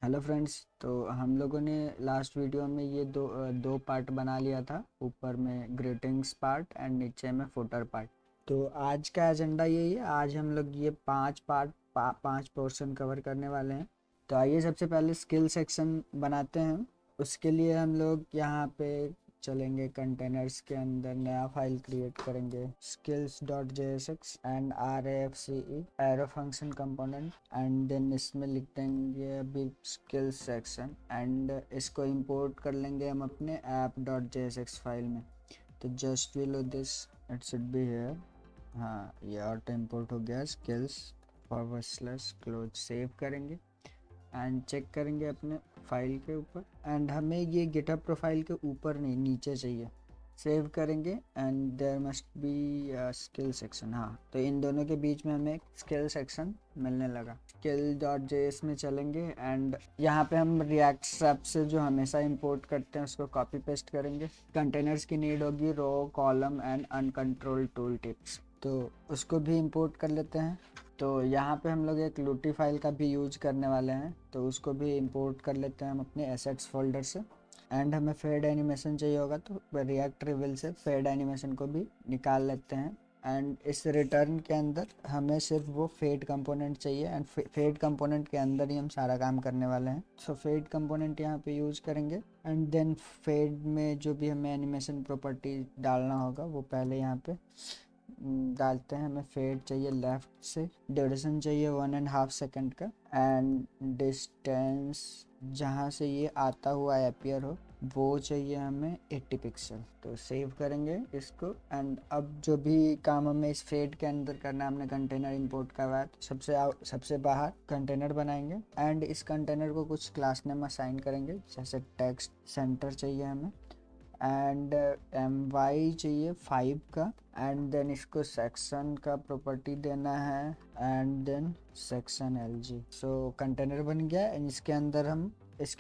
Hello friends. तो हम लोगों ने लास्ट वीडियो में ये दो पार्ट बना लिया था। ऊपर में ग्रीटिंग्स पार्ट एंड नीचे में फुटर पार्ट। तो आज का एजेंडा यही है। आज हम लोग ये पांच पार्ट पांच पोर्शन कवर करने वाले हैं। तो आइए सबसे पहले स्किल सेक्शन बनाते हैं। उसके लिए हम लोग यहाँ पे चलेंगे, कंटेनर्स के अंदर नया फाइल क्रिएट करेंगे, skills.jsx and RAFCE arrow function component, and then इसमें लिख देंगे अभी स्किल्स सेक्शन एंड इसको इंपोर्ट कर लेंगे हम अपने app.jsx फाइल में। तो just below this it should be here. हाँ, ये ऑटो इंपोर्ट हो गया। स्किल्स /क्लोज सेव करेंगे एंड चेक करेंगे अपने फाइल के ऊपर। एंड हमें ये गिटहब प्रोफाइल के ऊपर नहीं, नीचे चाहिए। सेव करेंगे and there must be skill section. हाँ, तो इन दोनों के बीच में हमें एक स्किल सेक्शन मिलने लगा। skill.js में चलेंगे एंड यहाँ पे हम रिएक्ट स्ट्रैप से जो हमेशा इंपोर्ट करते हैं उसको कॉपी पेस्ट करेंगे। कंटेनर्स की नीड होगी, row, column and uncontrolled tool tips, तो उसको भी इंपोर्ट कर लेते हैं। तो यहाँ पे हम लोग एक लूटी फाइल का भी यूज करने वाले हैं, तो उसको भी इंपोर्ट कर लेते हैं हम अपने एसेट्स फोल्डर से। एंड हमें फेड एनिमेशन चाहिए होगा, तो रिएक्ट रिवील से फेड एनिमेशन को भी निकाल लेते हैं। एंड इस रिटर्न के अंदर हमें सिर्फ वो फेड कंपोनेंट चाहिए एंड फेड कंपोनेंट के अंदर ही हम सारा काम करने वाले हैं। सो फेड कंपोनेंट यहाँ पे यूज करेंगे एंड देन फेड में जो भी हमें एनिमेशन प्रॉपर्टी डालना होगा वो पहले यहाँ पे डालते हैं। हमें फेड चाहिए लेफ्ट से, ड्यूरेशन चाहिए 1.5 सेकेंड का, एंड डिस्टेंस जहाँ से ये आता हुआ अपीयर हो वो चाहिए हमें 80 पिक्सल। तो सेव करेंगे इसको। एंड अब जो भी काम हमें इस फेड के अंदर करना है, हमने कंटेनर इंपोर्ट करवाया तो सबसे बाहर कंटेनर बनाएंगे एंड इस कंटेनर को कुछ क्लास नेम असाइन करेंगे, जैसे टेक्स्ट सेंटर चाहिए हमें एंड my चाहिए 5 का। एंड देन इसको सेक्शन का प्रॉपर्टी देना है and then section lg। So container बन गया एंड इसके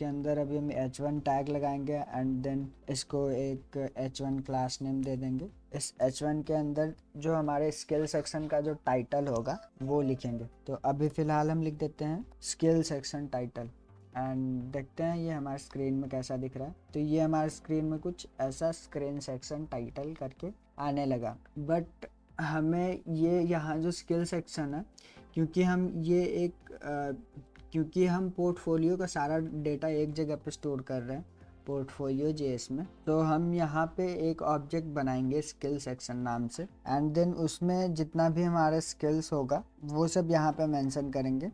अंदर अभी हम h1 टैग लगाएंगे एंड देन इसको एक h1 क्लास नेम दे देंगे। इस h1 के अंदर जो हमारे स्किल सेक्शन का जो टाइटल होगा वो लिखेंगे। तो अभी फिलहाल हम लिख देते हैं स्किल सेक्शन टाइटल एंड देखते हैं ये हमारे स्क्रीन में कैसा दिख रहा है। तो ये हमारे स्क्रीन में कुछ ऐसा स्क्रीन सेक्शन टाइटल करके आने लगा। बट हमें ये यहाँ जो स्किल सेक्शन है, क्योंकि हम पोर्टफोलियो का सारा डेटा एक जगह पे स्टोर कर रहे हैं पोर्टफोलियो जेएस में, तो हम यहाँ पे एक ऑब्जेक्ट बनाएंगे स्किल सेक्शन नाम से एंड देन उसमें जितना भी हमारा स्किल्स होगा वो सब यहाँ पे मेंशन करेंगे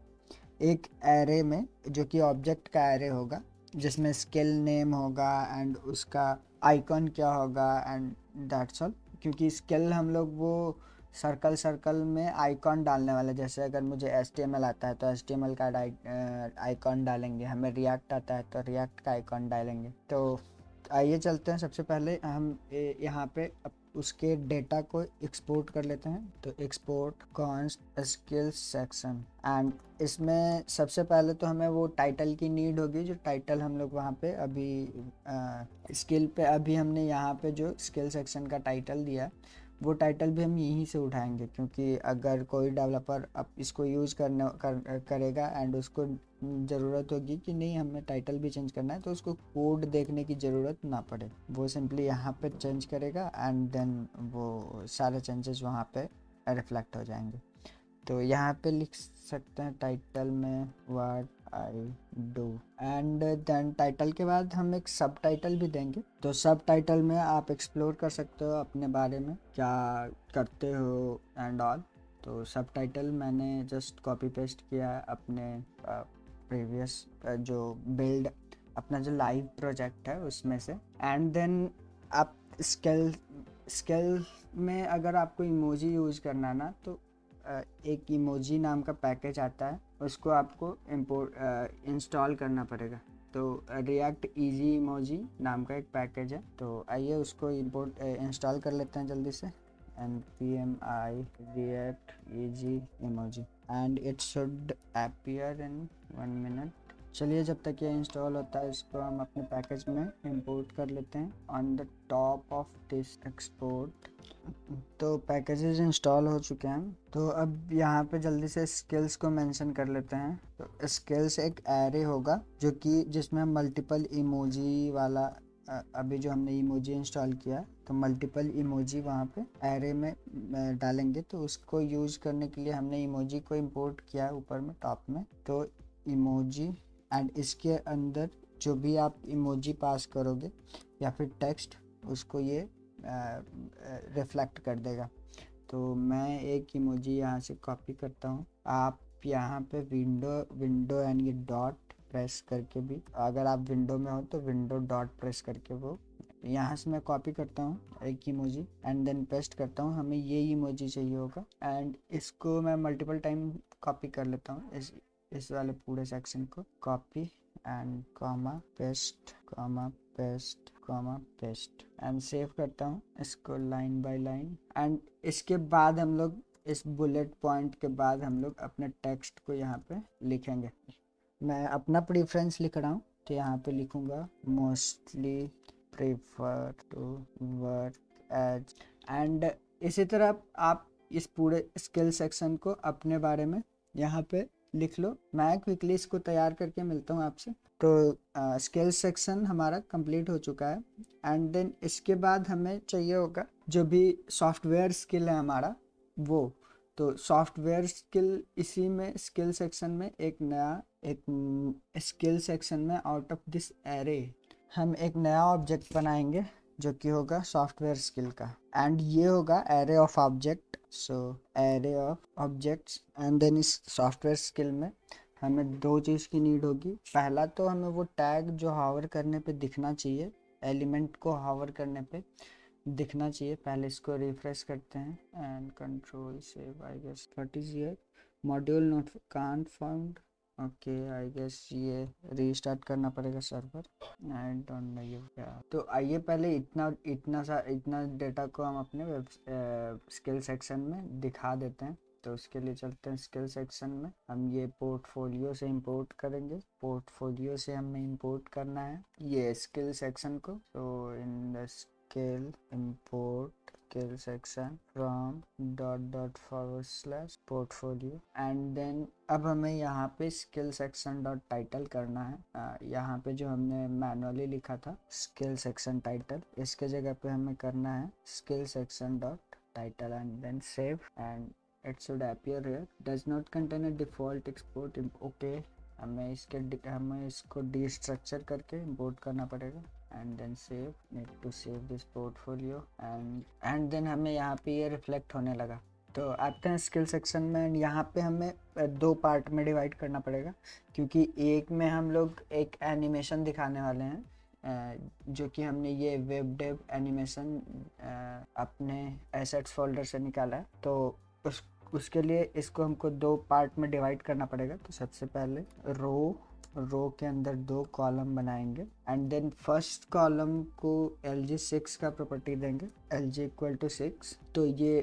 एक एरे में, जो कि ऑब्जेक्ट का एरे होगा, जिसमें स्किल नेम होगा एंड उसका आइकन क्या होगा एंड दैट्स ऑल। क्योंकि स्किल हम लोग वो सर्कल में आइकॉन डालने वाले, जैसे अगर मुझे HTML आता है तो HTML का आइकॉन डालेंगे, हमें रिएक्ट आता है तो रिएक्ट का आइकॉन डालेंगे। तो आइए चलते हैं, सबसे पहले हम यहाँ पे उसके डेटा को एक्सपोर्ट कर लेते हैं। तो export const skills section and इसमें सबसे पहले तो हमें वो टाइटल की नीड होगी, जो टाइटल हम लोग वहाँ पे अभी स्किल पे अभी हमने यहाँ पे जो स्किल सेक्शन का टाइटल दिया वो टाइटल भी हम यहीं से उठाएंगे। क्योंकि अगर कोई डेवलपर अब इसको यूज़ करेगा एंड उसको ज़रूरत होगी कि नहीं हमें टाइटल भी चेंज करना है, तो उसको कोड देखने की ज़रूरत ना पड़े, वो सिंपली यहाँ पे चेंज करेगा एंड देन वो सारे चेंजेस वहाँ पे रिफ्लेक्ट हो जाएंगे। तो यहाँ पे लिख सकते हैं टाइटल में what I do and then title के बाद हम एक सब टाइटल भी देंगे। तो सब टाइटल में आप एक्सप्लोर कर सकते हो अपने बारे में, क्या करते हो एंड ऑल। तो सब टाइटल मैंने जस्ट कॉपी पेस्ट किया है अपने प्रीवियस जो बिल्ड, अपना जो लाइव प्रोजेक्ट है उसमें से। एंड देन आप स्किल में अगर आपको इमोजी यूज़ करना ना, तो एक इमोजी नाम का पैकेज आता है, उसको आपको इंस्टॉल करना पड़ेगा। तो रिएक्ट इजी इमोजी नाम का एक पैकेज है, तो आइए उसको इंस्टॉल कर लेते हैं जल्दी से। npmi react easy emoji and it should appear in 1 minute। चलिए जब तक ये इंस्टॉल होता है इसको हम अपने पैकेज में इंपोर्ट कर लेते हैं on the top of this export. तो पैकेजेस इंस्टॉल हो चुके हैं। तो अब यहाँ पे जल्दी से स्किल्स को मेंशन कर लेते हैं। तो स्किल्स एक एरे होगा जो कि जिसमें मल्टीपल इमोजी वाला अभी जो हमने इमोजी इंस्टॉल किया तो मल्टीपल इमोजी वहाँ पे एरे में डालेंगे। तो उसको यूज़ करने के लिए हमने इमोजी को इंपोर्ट किया है ऊपर में टॉप में। तो इमोजी एंड इसके अंदर जो भी आप इमोजी पास करोगे या फिर टेक्स्ट उसको ये रिफ्लेक्ट कर देगा। तो मैं एक इमोजी यहाँ से कॉपी करता हूँ। आप यहाँ पे विंडो एंड ये डॉट प्रेस करके भी, अगर आप विंडो में हो तो विंडो डॉट प्रेस करके वो यहाँ से मैं कॉपी करता हूँ एक इमोजी एंड देन पेस्ट करता हूँ। हमें ये इमोजी चाहिए होगा एंड इसको मैं मल्टीपल टाइम कॉपी कर लेता हूँ। इस वाले पूरे सेक्शन को copy and comma paste and save करता हूँ इसको लाइन बाय लाइन। एंड इसके बाद हम लोग इस बुलेट पॉइंट के बाद हम लोग अपने टेक्स्ट को यहाँ पे लिखेंगे। मैं अपना प्रेफरेंस लिख रहा हूँ तो यहाँ पे लिखूँगा mostly prefer to work as. And इसी तरह आप इस पूरे स्किल सेक्शन को अपने बारे में यहाँ पे लिख लो। मैं क्विकली इसको तैयार करके मिलता हूँ आपसे। तो स्किल सेक्शन हमारा कंप्लीट हो चुका है एंड देन इसके बाद हमें चाहिए होगा जो भी सॉफ्टवेयर स्किल है हमारा वो। तो सॉफ्टवेयर स्किल इसी में स्किल सेक्शन में एक स्किल सेक्शन में आउट ऑफ दिस एरे हम एक नया ऑब्जेक्ट बनाएंगे जो कि होगा सॉफ्टवेयर स्किल का। एंड ये होगा array of object. So array of objects and then इस सॉफ्टवेयर स्किल में हमें दो चीज़ की नीड होगी। पहला तो हमें वो टैग जो हावर करने पे दिखना चाहिए, एलिमेंट को हावर करने पे दिखना चाहिए। पहले इसको रिफ्रेश करते हैं and control save. I guess what is here module not can't found. Okay I guess ये रीस्टार्ट करना पड़ेगा server. I don't know you क्या। तो आइए पहले इतना डेटा को हम अपने वेब स्किल सेक्शन में दिखा देते हैं। तो उसके लिए चलते हैं स्किल सेक्शन में। हम ये पोर्टफोलियो से इंपोर्ट करेंगे। पोर्टफोलियो से हमें इंपोर्ट करना है ये स्किल सेक्शन को। तो in the skill import skill section from ./portfolio and then अब हमें यहाँ पे स्किल सेक्शन डॉट टाइटल करना है। यहाँ पे जो हमने मैनुअली लिखा था स्किल सेक्शन टाइटल, इसके जगह पे हमें करना है skill section dot title and then save and it should appear here. Does not contain a default export. Okay, हमें इसको डिस्ट्रक्चर करके इंपोर्ट करना पड़ेगा and then save. Need to save this portfolio and then हमें यहाँ पे ये रिफ्लेक्ट होने लगा। तो आते हैं स्किल सेक्शन में एंड यहाँ पे हमें दो पार्ट में डिवाइड करना पड़ेगा क्योंकि एक में हम लोग एक एनिमेशन दिखाने वाले हैं जो कि हमने ये वेब डेव एनिमेशन अपने एसेट्स फोल्डर से निकाला है। तो उसके लिए इसको हमको दो पार्ट में डिवाइड करना पड़ेगा। तो सबसे पहले रो के अंदर दो कॉलम बनाएंगे एंड देन फर्स्ट कॉलम को LG6 का प्रॉपर्टी देंगे LG = 6। तो ये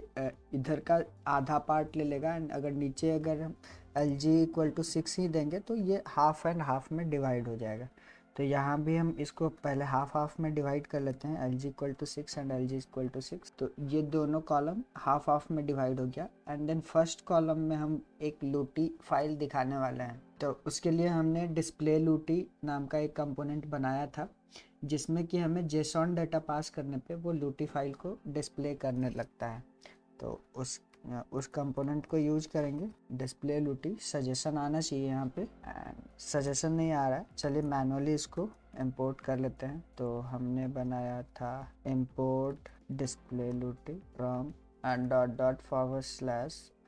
इधर का आधा पार्ट ले लेगा एंड अगर नीचे अगर हम LG = 6 ही देंगे तो ये हाफ एंड हाफ में डिवाइड हो जाएगा। तो यहाँ भी हम इसको पहले हाफ में डिवाइड कर लेते हैं LG = 6 एंड LG = 6। तो ये दोनों कॉलम हाफ में डिवाइड हो गया एंड देन फर्स्ट कॉलम में हम एक लूटी फाइल दिखाने वाले हैं। तो उसके लिए हमने डिस्प्ले लूटी नाम का एक कंपोनेंट बनाया था जिसमें कि हमें JSON डाटा पास करने पे वो लूटी फाइल को डिस्प्ले करने लगता है। तो उस कंपोनेंट को यूज करेंगे डिस्प्ले लूटी। सजेशन आना चाहिए यहाँ पे, सजेशन नहीं आ रहा है। चलिए मैनुअली इसको इंपोर्ट कर लेते हैं। तो हमने बनाया था इंपोर्ट डिस्प्ले लूटी फ्रॉम .//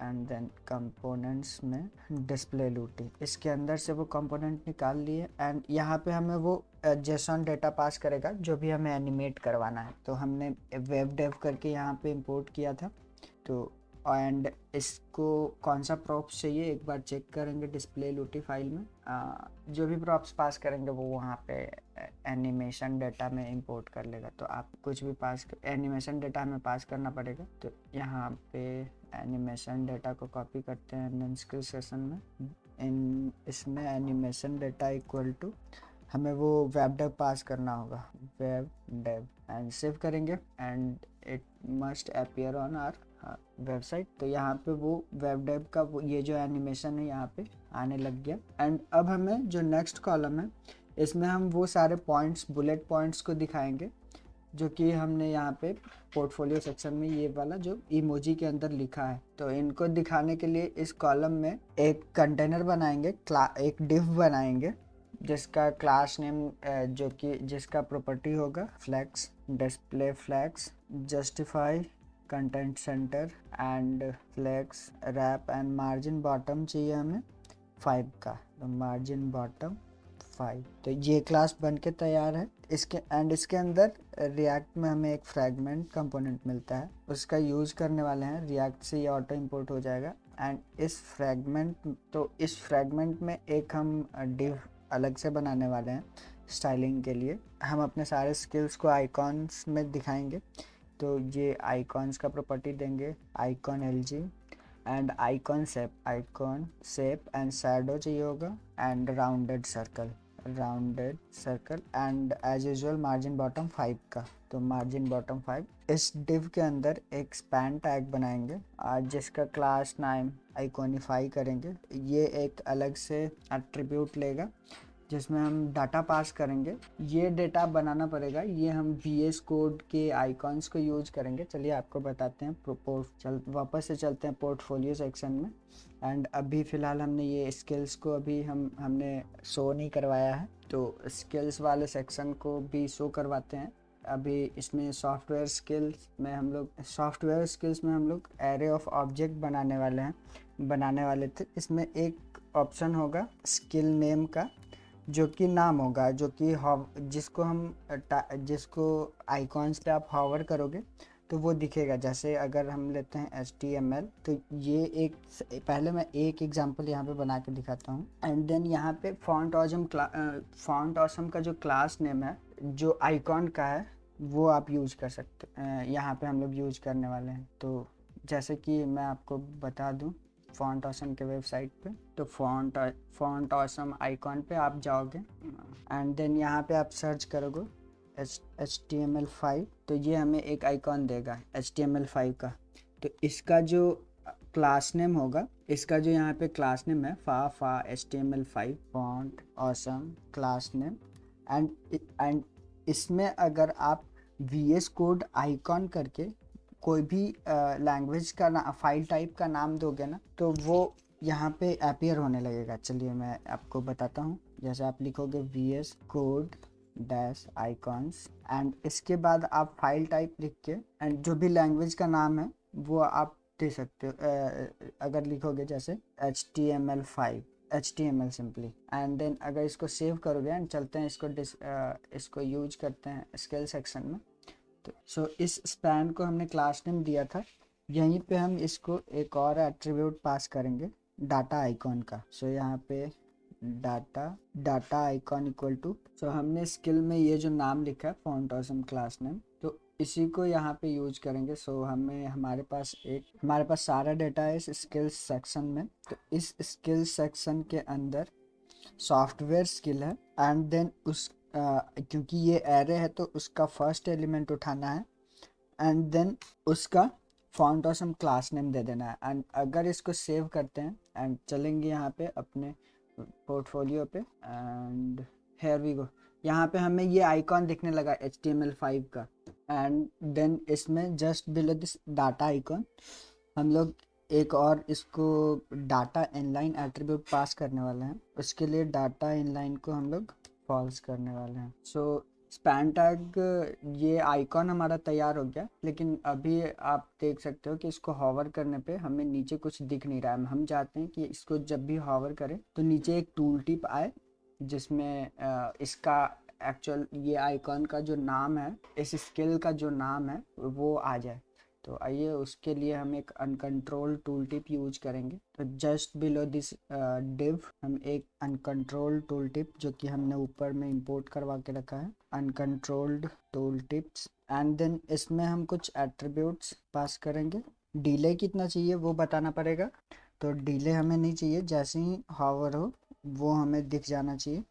एंड देन कंपोनेंट्स में डिस्प्ले लूटी। इसके अंदर से वो कंपोनेंट निकाल लिए एंड यहाँ पे हमें वो JSON डेटा पास करेगा जो भी हमें एनिमेट करवाना है। तो हमने वेब डेव करके यहाँ पे इंपोर्ट किया था। तो एंड इसको कौन सा प्रॉप्स चाहिए एक बार चेक करेंगे डिस्प्ले लूटी फाइल में। जो भी प्रॉप्स पास करेंगे वो वहाँ पे एनिमेशन डेटा में इंपोर्ट कर लेगा। तो आप कुछ भी एनिमेशन डेटा हमें पास करना पड़ेगा। तो यहाँ पे एनिमेशन डेटा को कॉपी करते हैं एंड स्किल सेक्शन में इन इसमें एनिमेशन डेटा इक्वल टू हमें वो वेब डेव पास करना होगा, वेब डेव, एंड सेव करेंगे and it must appear on our website. तो यहाँ पे वो वेब डेव का ये जो एनिमेशन है यहाँ पे आने लग गया। एंड अब हमें जो नेक्स्ट कॉलम है इसमें हम वो सारे पॉइंट्स, बुलेट पॉइंट्स को दिखाएंगे जो कि हमने यहाँ पे पोर्टफोलियो सेक्शन में ये वाला जो इमोजी के अंदर लिखा है। तो इनको दिखाने के लिए इस कॉलम में एक कंटेनर बनाएंगे, एक डिव बनाएंगे जिसका क्लास नेम जो कि जिसका प्रॉपर्टी होगा flex, display flex, justify content center and flex wrap and margin bottom चाहिए हमें 5 का। तो मार्जिन बॉटम 5, तो ये क्लास बन के तैयार है। इसके अंदर रिएक्ट में हमें एक फ्रैगमेंट कंपोनेंट मिलता है, उसका यूज करने वाले हैं। रिएक्ट से ये ऑटो इंपोर्ट हो जाएगा। एंड इस फ्रैगमेंट में एक हम डिव अलग से बनाने वाले हैं स्टाइलिंग के लिए। हम अपने सारे स्किल्स को आइकॉन्स में दिखाएंगे। तो ये आइकॉन्स का प्रॉपर्टी देंगे, icon LG and icon shape and shadow चाहिए होगा and rounded circle and as usual margin bottom 5 का। तो मार्जिन बॉटम 5। इस डिव के अंदर एक स्पैन टैग बनाएंगे जिसका क्लास नाम आइकॉनिफाई करेंगे। ये एक अलग से एट्रीब्यूट लेगा जिसमें हम डाटा पास करेंगे। ये डेटा बनाना पड़ेगा, ये हम VS कोड के आइकॉन्स को यूज करेंगे। चलिए आपको बताते हैं। वापस से चलते हैं पोर्टफोलियो सेक्शन में। एंड अभी फ़िलहाल हमने ये स्किल्स को अभी हमने शो नहीं करवाया है, तो स्किल्स वाले सेक्शन को भी शो करवाते हैं। अभी इसमें सॉफ्टवेयर स्किल्स में हम लोग एरे ऑफ ऑब्जेक्ट बनाने वाले थे। इसमें एक ऑप्शन होगा स्किल नेम का जो कि नाम होगा, जो कि जिसको आइकॉन्स पे आप हॉवर करोगे तो वो दिखेगा। जैसे अगर हम लेते हैं HTML, तो ये पहले मैं एक एग्जांपल यहाँ पे बना के दिखाता हूँ। एंड देन यहाँ पे फॉन्ट ऑसम का जो क्लास नेम है जो आइकॉन का है वो आप यूज कर सकते हैं। यहाँ पे हम लोग यूज करने वाले हैं। तो जैसे कि मैं आपको बता दूँ, फॉन्ट ऑसम के वेबसाइट पे, तो फॉन्ट ऑसम आइकॉन पे आप जाओगे एंड देन यहाँ पे आप सर्च करोगे HTML5, तो ये हमें एक आइकॉन देगा HTML5 का। तो इसका जो क्लास नेम होगा, इसका जो यहाँ पे क्लास नेम है फा HTML5 font awesome class name. And इसमें अगर आप VS कोड आइकॉन करके कोई भी लैंग्वेज का फाइल टाइप का नाम दोगे ना, तो वो यहाँ पे अपीयर होने लगेगा। चलिए मैं आपको बताता हूँ। जैसे आप लिखोगे VS code dash icons and इसके बाद आप फाइल टाइप लिख के एंड जो भी लैंग्वेज का नाम है वो आप दे सकते हो। अगर लिखोगे जैसे HTML सिंपली, एंड देन अगर इसको सेव करोगे एंड चलते हैं इसको यूज करते हैं स्किल सेक्शन में। तो सो इस स्पैन को हमने क्लास नेम दिया था, यहीं पे हम इसको एक और एट्रीब्यूट पास करेंगे डाटा आइकॉन का। सो यहाँ पे डाटा आइकॉन इक्वल टू, सो हमने स्किल में ये जो नाम लिखा है फॉन्ट ऑसम क्लास नेम, तो इसी को यहाँ पे यूज करेंगे। सो हमारे पास सारा डेटा है इस स्किल्स सेक्शन में। तो इस स्किल्स सेक्शन के अंदर सॉफ्टवेयर स्किल है एंड देन क्योंकि ये एरे है तो उसका फर्स्ट एलिमेंट उठाना है एंड देन उसका फॉन्ट ऑसम क्लास नेम दे देना है। एंड अगर इसको सेव करते हैं एंड चलेंगे यहाँ पे अपने पोर्टफोलियो पे एंड हेयर वी गो, यहाँ पे हमें ये आइकॉन दिखने लगा HTML5 का। एंड देन इसमें just below this data icon हम लोग एक और इसको डाटा इनलाइन एट्रीब्यूट पास करने वाले हैं। उसके लिए डाटा इनलाइन को हम लोग फॉल्स करने वाले हैं। सो स्पैन टैग, ये आइकॉन हमारा तैयार हो गया, लेकिन अभी आप देख सकते हो कि इसको हॉवर करने पे हमें नीचे कुछ दिख नहीं रहा है। हम चाहते हैं कि इसको जब भी हॉवर करें तो नीचे एक टूल टिप आए जिसमें इसका एक्चुअल ये आइकॉन का जो नाम है, इस स्किल का जो नाम है वो आ जाए। तो आइए उसके लिए हम एक अनकंट्रोल्ड टूल टिप यूज करेंगे। तो जस्ट बिलो दिस डिव हम एक अनकंट्रोल्ड टूल टिप जो कि हमने ऊपर में इंपोर्ट करवा के रखा है, uncontrolled tool tips, and then इसमें हम कुछ एट्रीब्यूट्स पास करेंगे। डिले कितना चाहिए वो बताना पड़ेगा। तो डिले हमें नहीं चाहिए, जैसे ही हॉवर हो वो हमें दिख जाना चाहिए।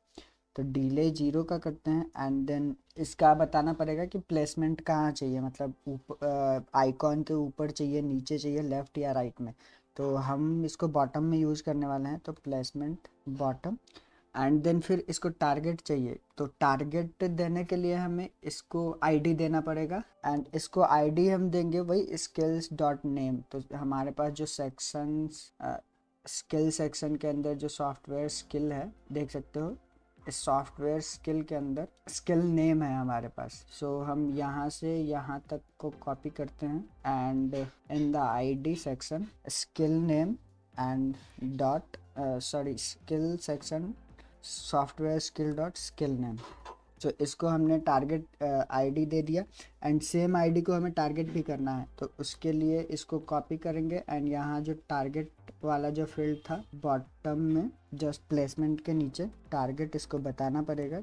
तो डिले 0 का करते हैं एंड देन इसका बताना पड़ेगा कि प्लेसमेंट कहाँ चाहिए, मतलब ऊपर आइकॉन के ऊपर चाहिए, नीचे चाहिए, लेफ्ट या राइट में। तो हम इसको बॉटम में यूज़ करने वाले हैं, तो प्लेसमेंट बॉटम। एंड देन फिर इसको टारगेट चाहिए, तो टारगेट देने के लिए हमें इसको आईडी देना पड़ेगा एंड इसको आईडी हम देंगे वही स्किल्स डॉट नेम। तो हमारे पास जो सेक्शंस स्किल सेक्शन के अंदर जो सॉफ्टवेयर स्किल है देख सकते हो, इस सॉफ्टवेयर स्किल के अंदर स्किल नेम है हमारे पास। सो हम यहाँ से यहाँ तक को कॉपी करते हैं and in the ID section skill name and dot sorry skill section software skill dot skill name. तो इसको हमने टारगेट आईडी दे दिया एंड सेम आईडी को हमें टारगेट भी करना है। तो उसके लिए इसको कॉपी करेंगे एंड यहाँ जो टारगेट वाला जो फील्ड था बॉटम में जस्ट प्लेसमेंट के नीचे टारगेट, इसको बताना पड़ेगा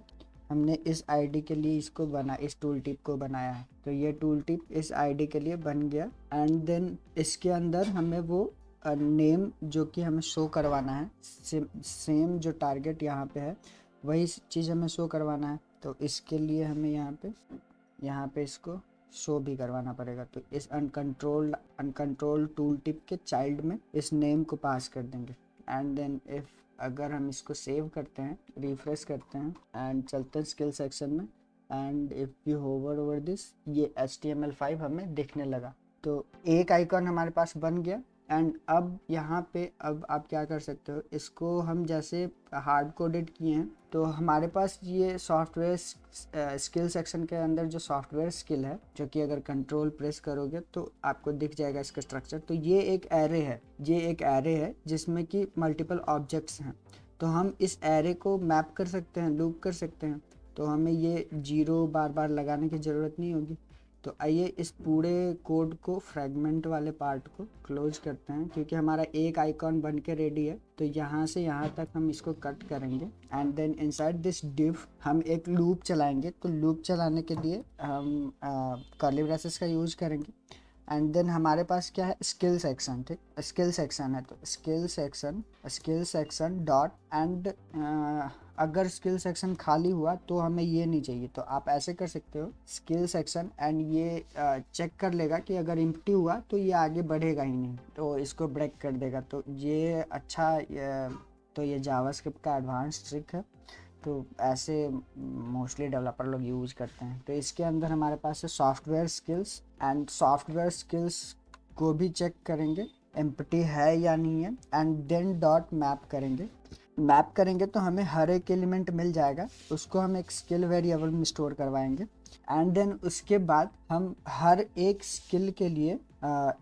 हमने इस आईडी के लिए इसको इस टूल टिप को बनाया है। तो ये टूल टिप इस आईडी के लिए बन गया एंड देन इसके अंदर हमें वो नेम जो कि हमें शो करवाना है, सेम जो टारगेट यहाँ पे है वही चीज़ हमें शो करवाना है। तो इसके लिए हमें यहाँ पे इसको शो भी करवाना पड़ेगा। तो इस अनकंट्रोल्ड टूल टिप के चाइल्ड में इस नेम को पास कर देंगे एंड देन इफ अगर हम इसको सेव करते हैं, रिफ्रेश करते हैं एंड चलते हैं स्किल सेक्शन में and if you hover over this, ये HTML5 हमें दिखने लगा। तो एक आइकॉन हमारे पास बन गया एंड अब यहाँ पे अब आप क्या कर सकते हो, इसको हम जैसे हार्ड कोडेड किए हैं तो हमारे पास ये सॉफ्टवेयर स्किल सेक्शन के अंदर जो सॉफ्टवेयर स्किल है, जो कि अगर कंट्रोल प्रेस करोगे तो आपको दिख जाएगा इसका स्ट्रक्चर। तो ये एक एरे है जिसमें कि मल्टीपल ऑब्जेक्ट्स हैं। तो हम इस एरे को मैप कर सकते हैं, लूप कर सकते हैं। तो हमें ये 0 बार बार लगाने की ज़रूरत नहीं होगी। तो आइए इस पूरे कोड को, फ्रेगमेंट वाले पार्ट को क्लोज करते हैं क्योंकि हमारा एक आइकॉन बन के रेडी है। तो यहाँ से यहाँ तक हम इसको कट करेंगे and then inside this div हम एक लूप चलाएंगे। तो लूप चलाने के लिए हम कर्ली ब्रेसेस का यूज करेंगे एंड देन हमारे पास क्या है, स्किल सेक्शन। ठीक, स्किल सेक्शन है तो स्किल सेक्शन डॉट एंड अगर स्किल सेक्शन खाली हुआ तो हमें ये नहीं चाहिए। तो आप ऐसे कर सकते हो स्किल सेक्शन एंड ये चेक कर लेगा कि अगर एम्प्टी हुआ तो ये आगे बढ़ेगा ही नहीं, तो इसको ब्रेक कर देगा। तो ये अच्छा तो ये जावास्क्रिप्ट का एडवांस ट्रिक है, तो ऐसे मोस्टली डेवलपर लोग यूज करते हैं। तो इसके अंदर हमारे पास है software skills and software skills को भी चेक करेंगे एम्प्टी है या नहीं है एंड देन डॉट मैप करेंगे तो हमें हर एक एलिमेंट मिल जाएगा। उसको हम एक स्किल वेरिएबल में स्टोर करवाएंगे एंड देन उसके बाद हम हर एक स्किल के लिए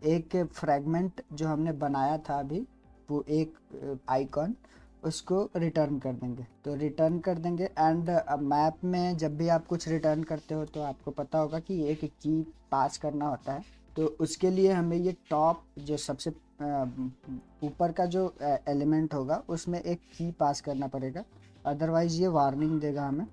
एक फ्रेगमेंट जो हमने बनाया था अभी, वो एक आइकॉन, उसको रिटर्न कर देंगे। तो रिटर्न कर देंगे एंड मैप में जब भी आप कुछ रिटर्न करते हो तो आपको पता होगा कि एक की पास करना होता है। तो उसके लिए हमें ये टॉप जो सबसे ऊपर का जो एलिमेंट होगा उसमें एक की पास करना पड़ेगा, अदरवाइज ये वार्निंग देगा हमें।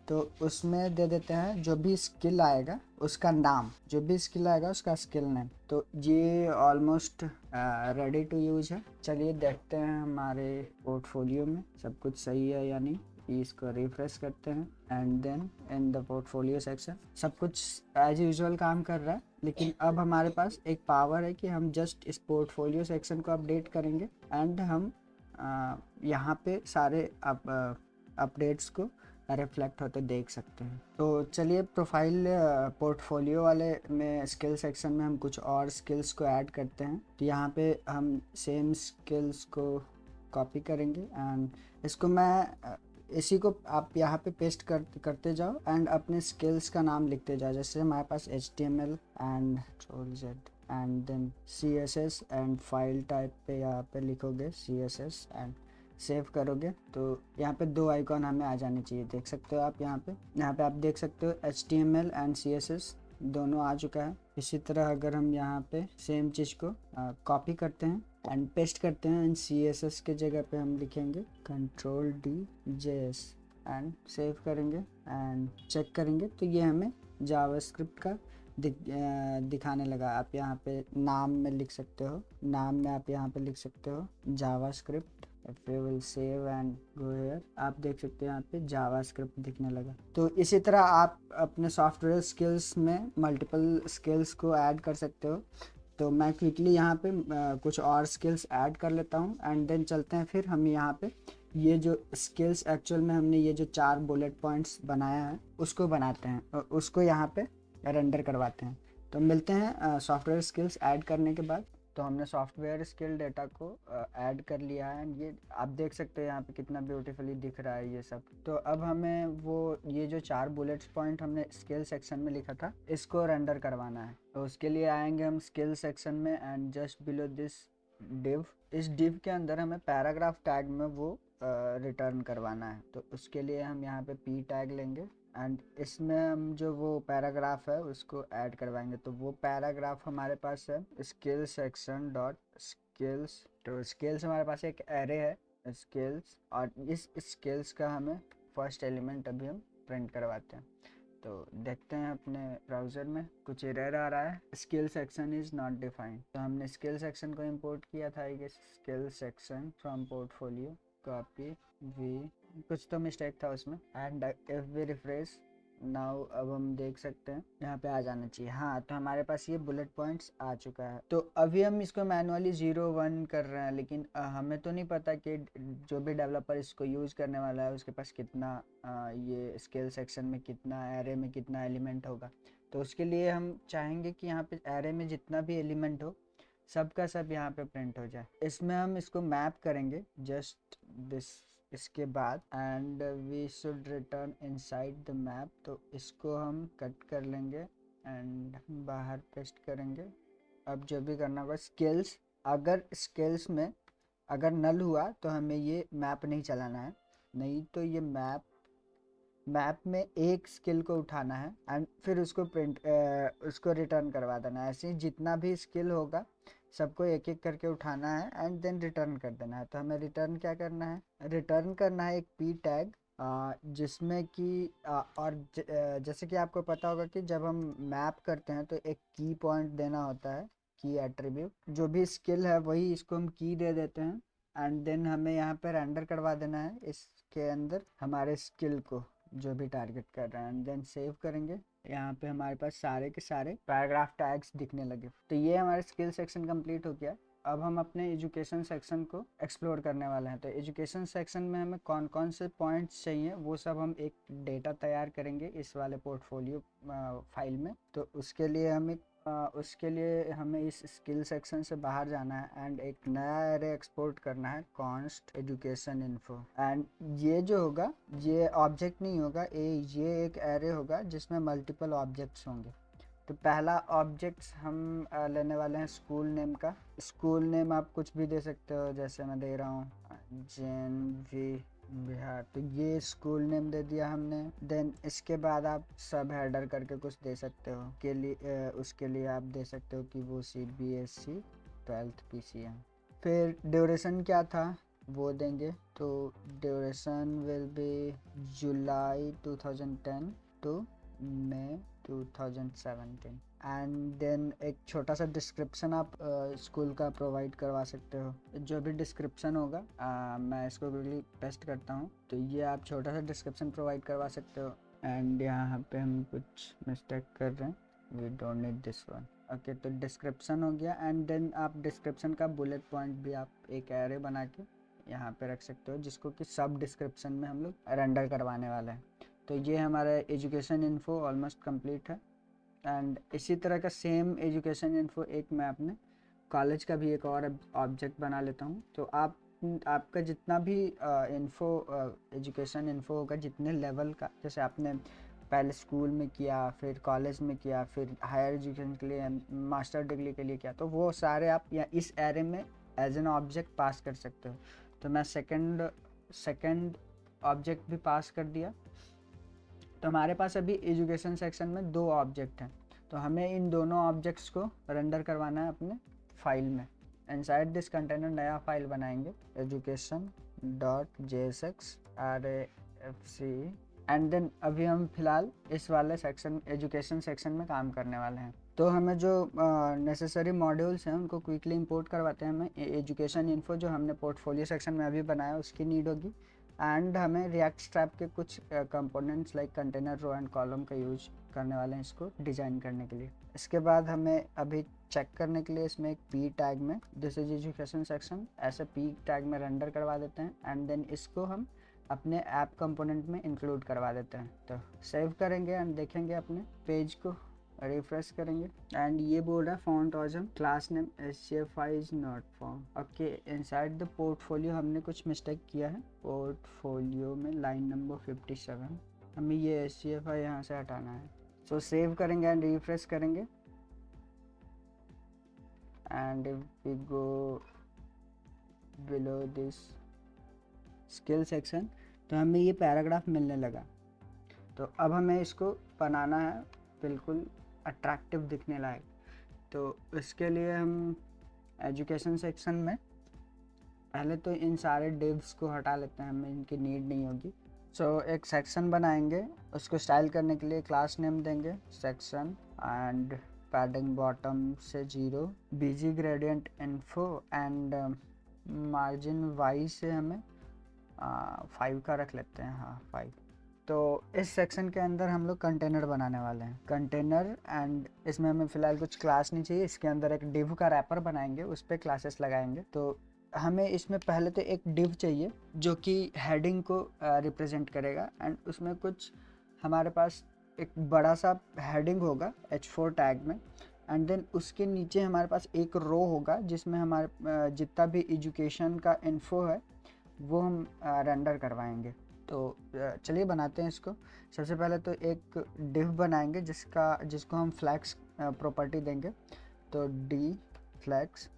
तो उसमें दे देते हैं जो भी स्किल आएगा उसका नाम, जो भी स्किल आएगा उसका स्किल नेम। तो ये ऑलमोस्ट रेडी टू यूज है। चलिए देखते हैं हमारे पोर्टफोलियो में सब कुछ सही है या नहीं। इसको रिफ्रेश करते हैं and then in the portfolio section सब कुछ एज यूजुअल काम कर रहा है। लेकिन अब हमारे पास एक पावर है कि हम जस्ट इस पोर्टफोलियो सेक्शन को अपडेट करेंगे एंड हम यहाँ पे सारे अपडेट्स को रिफ्लेक्ट होते देख सकते हैं। तो चलिए प्रोफाइल पोर्टफोलियो वाले में स्किल सेक्शन में हम कुछ और स्किल्स को ऐड करते हैं। तो यहाँ पे हम सेम स्किल्स को कॉपी करेंगे एंड इसको मैं इसी को आप यहाँ पे पेस्ट करते जाओ एंड अपने स्किल्स का नाम लिखते जाओ। जैसे हमारे पास HTML and and then CSS and file type पे यहाँ पे लिखोगे CSS एंड सेव करोगे तो यहाँ पे 2 आइकॉन हमें आ जाने चाहिए। देख सकते हो आप यहाँ पे आप देख सकते हो HTML एंड CSS दोनों आ चुका है। इसी तरह अगर हम यहाँ पे सेम चीज़ को कॉपी करते हैं एंड पेस्ट करते हैं एंड CSS के जगह पे हम लिखेंगे Ctrl+D/JS एंड सेव करेंगे एंड चेक करेंगे तो ये हमें जावास्क्रिप्ट का दिखाने लगा। आप यहाँ पे नाम में लिख सकते हो, नाम में आप यहाँ पे लिख सकते हो JavaScript. If you will save and go here, आप देख सकते हो यहाँ पे जावास्क्रिप्ट दिखने लगा। तो इसी तरह आप अपने सॉफ्टवेयर स्किल्स में मल्टीपल स्किल्स को ऐड कर सकते हो। तो मैं क्विकली यहाँ पे कुछ और स्किल्स ऐड कर लेता हूँ एंड देन चलते हैं फिर हम यहाँ पे ये जो स्किल्स एक्चुअल में हमने ये जो 4 बुलेट पॉइंट्स बनाया है उसको बनाते हैं और उसको यहाँ पे रेंडर करवाते हैं। तो मिलते हैं सॉफ्टवेयर स्किल्स ऐड करने के बाद। तो हमने सॉफ्टवेयर स्किल डेटा को ऐड कर लिया है एंड ये आप देख सकते हो यहाँ पे कितना ब्यूटीफुली दिख रहा है ये सब। तो अब हमें वो ये जो 4 बुलेट्स पॉइंट हमने स्किल सेक्शन में लिखा था इसको रेंडर करवाना है। तो उसके लिए आएंगे हम स्किल सेक्शन में and just below this div, इस डिव के अंदर हमें पैराग्राफ टैग में वो रिटर्न करवाना है। तो उसके लिए हम यहाँ पे पी टैग लेंगे एंड इसमें हम जो वो पैराग्राफ है उसको ऐड करवाएंगे। तो वो पैराग्राफ हमारे पास है स्किल सेक्शन डॉट स्किल्स। तो स्किल्स हमारे पास एक एरे है स्किल्स और इस स्किल्स का हमें फर्स्ट एलिमेंट अभी हम प्रिंट करवाते हैं। तो देखते हैं अपने ब्राउज़र में कुछ एरर आ रहा है, skill section is not defined. तो हमने स्किल सेक्शन को इंपोर्ट किया था कि skill section from portfolio copy we, कुछ तो मिस्टेक था उसमें and if we refresh now अब हम देख सकते हैं यहाँ पे आ जाना चाहिए। हाँ, तो हमारे पास ये बुलेट पॉइंट्स आ चुका है। तो अभी हम इसको मैनुअली 0 1 कर रहे हैं, लेकिन हमें तो नहीं पता कि जो भी डेवलपर इसको यूज़ करने वाला है उसके पास कितना ये स्किल सेक्शन में कितना एरे में कितना एलिमेंट होगा। तो उसके लिए हम चाहेंगे कि यहाँ पे एरे में जितना भी एलिमेंट हो सब का सब यहाँ पे प्रिंट हो जाए। इसमें हम इसको मैप करेंगे जस्ट दिस, इसके बाद and we should return inside the map. तो इसको हम कट कर लेंगे एंड बाहर पेस्ट करेंगे। अब जो भी करना होगा स्किल्स, अगर स्किल्स में अगर नल हुआ तो हमें ये मैप नहीं चलाना है, नहीं तो ये मैप में एक स्किल को उठाना है एंड फिर उसको उसको रिटर्न करवा देना है। ऐसे ही जितना भी स्किल होगा सबको एक एक करके उठाना है एंड देन रिटर्न कर देना है। तो हमें रिटर्न क्या करना है, रिटर्न करना है एक पी टैग जिसमें कि और जैसे कि आपको पता होगा कि जब हम मैप करते हैं तो एक की पॉइंट देना होता है, की एट्रीब्यूट। जो भी स्किल है वही इसको हम की दे देते हैं एंड देन हमें यहाँ पे रेंडर करवा देना है इसके अंदर हमारे स्किल को जो भी टारगेट कर रहे हैं एंड देन सेव करेंगे। यहाँ पे हमारे पास सारे के सारे पैराग्राफ टैग्स दिखने लगे। तो ये हमारे स्किल सेक्शन कंप्लीट हो गया। अब हम अपने एजुकेशन सेक्शन को एक्सप्लोर करने वाले हैं। तो एजुकेशन सेक्शन में हमें कौन कौन से पॉइंट्स चाहिए वो सब हम एक डेटा तैयार करेंगे इस वाले पोर्टफोलियो फाइल में। तो उसके लिए हमें इस स्किल सेक्शन से बाहर जाना है एंड एक नया एरे एक्सपोर्ट करना है कॉन्स्ट एजुकेशन इन्फो। एंड ये जो होगा ये ऑब्जेक्ट नहीं होगा, ये एक एरे होगा जिसमें मल्टीपल ऑब्जेक्ट्स होंगे। तो पहला ऑब्जेक्ट्स हम लेने वाले हैं स्कूल नेम का। स्कूल नेम आप कुछ भी दे सकते हो, जैसे मैं दे रहा हूँ JNV बिहार। तो ये स्कूल नेम दे दिया हमने। देन इसके बाद आप सब हेडर करके कुछ दे सकते हो के लिए उसके लिए आप दे सकते हो कि वो CBSE 12th PCM। फिर ड्यूरेशन क्या था वो देंगे। तो duration will be July 2010 to May 2017 and then एक छोटा सा डिस्क्रिप्शन आप स्कूल का प्रोवाइड करवा सकते हो। जो भी डिस्क्रिप्शन होगा मैं इसको क्विकली पेस्ट करता हूँ। तो ये आप छोटा सा डिस्क्रिप्शन प्रोवाइड करवा सकते हो एंड यहाँ पे हम कुछ मिस्टेक कर रहे हैं, we don't need this one. Okay, तो डिस्क्रिप्शन हो गया एंड देन आप डिस्क्रिप्शन का बुलेट पॉइंट भी आप एक एरे बना के यहाँ पे रख सकते हो जिसको कि सब डिस्क्रिप्शन में हम लोग रेंडर करवाने वाले हैं। तो ये हमारा एजुकेशन इन्फो ऑलमोस्ट कंप्लीट है एंड इसी तरह का सेम एजुकेशन इन्फो एक मैं अपने कॉलेज का भी एक और ऑब्जेक्ट बना लेता हूँ। तो आपका जितना भी एजुकेशन इन्फो होगा, जितने लेवल का, जैसे आपने पहले स्कूल में किया, फिर कॉलेज में किया, फिर हायर एजुकेशन के लिए, मास्टर डिग्री के लिए किया, तो वो सारे आप या इस एरे में एज एन ऑब्जेक्ट पास कर सकते हो। तो मैं सेकंड ऑब्जेक्ट भी पास कर दिया। तो हमारे पास अभी एजुकेशन सेक्शन में 2 ऑब्जेक्ट हैं। तो हमें इन दोनों ऑब्जेक्ट्स को रेंडर करवाना है अपने फाइल में। इनसाइड दिस कंटेनर नया फाइल बनाएंगे education.jsx rafc एंड देन अभी हम फिलहाल इस वाले सेक्शन एजुकेशन सेक्शन में काम करने वाले हैं। तो हमें जो नेसेसरी मॉड्यूल्स हैं उनको क्विकली इंपोर्ट करवाते हैं। हमें एजुकेशन इन्फो जो हमने पोर्टफोलियो सेक्शन में अभी बनाया उसकी नीड होगी, एंड हमें रिएक्ट स्ट्रैप के कुछ components like container, row and column का यूज करने वाले हैं इसको डिज़ाइन करने के लिए। इसके बाद हमें अभी चेक करने के लिए इसमें एक पी टैग में दिस इज एजुकेशन सेक्शन ऐसे पी टैग में रेंडर करवा देते हैं, एंड देन इसको हम अपने ऐप कंपोनेंट में इंक्लूड करवा देते हैं। तो सेव करेंगे एंड देखेंगे अपने पेज को, रिफ्रेश करेंगे एंड ये बोल रहा है font awesome class name SCFI is not found. Okay, inside the portfolio हमने कुछ मिस्टेक किया है। पोर्टफोलियो में लाइन नंबर 57 हमें ये SCFI यहाँ से हटाना है। सो सेव करेंगे एंड रिफ्रेश करेंगे, and if we go below this skill section तो हमें ये पैराग्राफ मिलने लगा। तो अब हमें इसको बनाना है बिल्कुल अट्रैक्टिव दिखने लायक। तो इसके लिए हम एजुकेशन सेक्शन में पहले तो इन सारे डिव्स को हटा लेते हैं, हमें इनकी नीड नहीं होगी। सो एक सेक्शन बनाएंगे, उसको स्टाइल करने के लिए क्लास नेम देंगे सेक्शन, एंड पैडिंग बॉटम से 0, BG gradient info, and margin y से हमें 5 का रख लेते हैं, हाँ 5। तो इस सेक्शन के अंदर हम लोग कंटेनर बनाने वाले हैं, कंटेनर, एंड इसमें हमें फ़िलहाल कुछ क्लास नहीं चाहिए। इसके अंदर एक डिव का रैपर बनाएंगे, उस पर क्लासेस लगाएंगे। तो हमें इसमें पहले तो एक डिव चाहिए जो कि हेडिंग को रिप्रेजेंट करेगा, एंड उसमें कुछ हमारे पास एक बड़ा सा हेडिंग होगा H4 टैग में, एंड देन उसके नीचे हमारे पास एक रो होगा जिसमें हमारे जितना भी एजुकेशन का इन्फो है वो हम रेंडर करवाएंगे। तो चलिए बनाते हैं इसको। सबसे पहले तो एक डिव बनाएंगे जिसको हम फ्लैक्स प्रॉपर्टी देंगे, तो डी फ्लैक्स,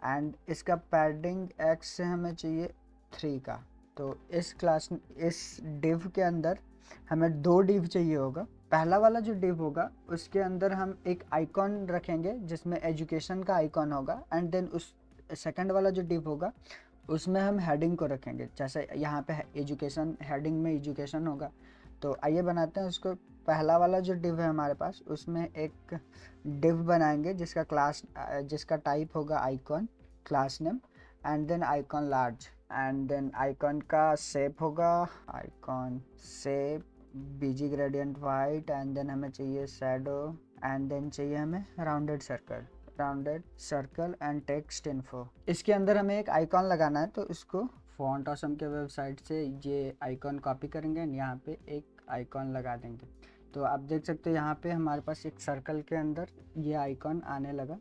एंड इसका पैडिंग x से हमें चाहिए 3 का। तो इस डिव के अंदर हमें 2 डिव चाहिए होगा। पहला वाला जो डिव होगा उसके अंदर हम एक आइकॉन रखेंगे जिसमें एजुकेशन का आइकॉन होगा, एंड देन उस सेकंड वाला जो डिव होगा उसमें हम हेडिंग को रखेंगे, जैसे यहाँ पे एजुकेशन, हेडिंग में एजुकेशन होगा। तो आइए बनाते हैं उसको। पहला वाला जो डिव है हमारे पास उसमें एक डिव बनाएंगे जिसका टाइप होगा icon, class name, and then icon large, and then icon का शेप होगा icon shape BG gradient white, and then हमें चाहिए शैडो, एंड देन चाहिए हमें rounded circle and text info. इसके अंदर हमें एक आइकॉन लगाना है, तो इसको फॉन्ट ऑसम के वेबसाइट से ये आइकॉन कॉपी करेंगे एंड यहाँ पे एक आइकॉन लगा देंगे। तो आप देख सकते हो यहाँ पे हमारे पास एक सर्कल के अंदर ये आइकॉन आने लगा,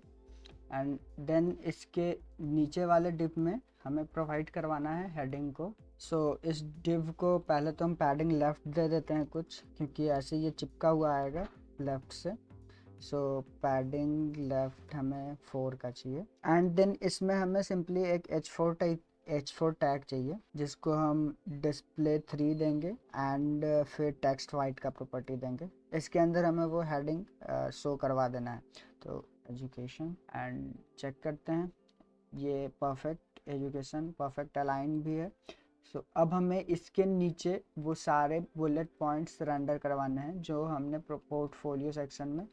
एंड देन इसके नीचे वाले डिव में हमें प्रोवाइड करवाना है हेडिंग को। सो इस डिव को पहले तो हम पैडिंग लेफ़्ट दे देते हैं कुछ, क्योंकि ऐसे ये चिपका हुआ आएगा लेफ़्ट से। सो पैडिंग लेफ़्ट हमें 4 का चाहिए, एंड देन इसमें हमें सिंपली एक H4 टैग चाहिए जिसको हम डिस्प्ले 3 देंगे, एंड फिर टेक्स्ट वाइट का प्रॉपर्टी देंगे। इसके अंदर हमें वो हेडिंग शो करवा देना है। तो एजुकेशन, एंड चेक करते हैं ये परफेक्ट एजुकेशन परफेक्ट अलाइन भी है। सो अब हमें इसके नीचे वो सारे बुलेट पॉइंट्स रेंडर करवाने हैं जो हमने पोर्टफोलियो सेक्शन में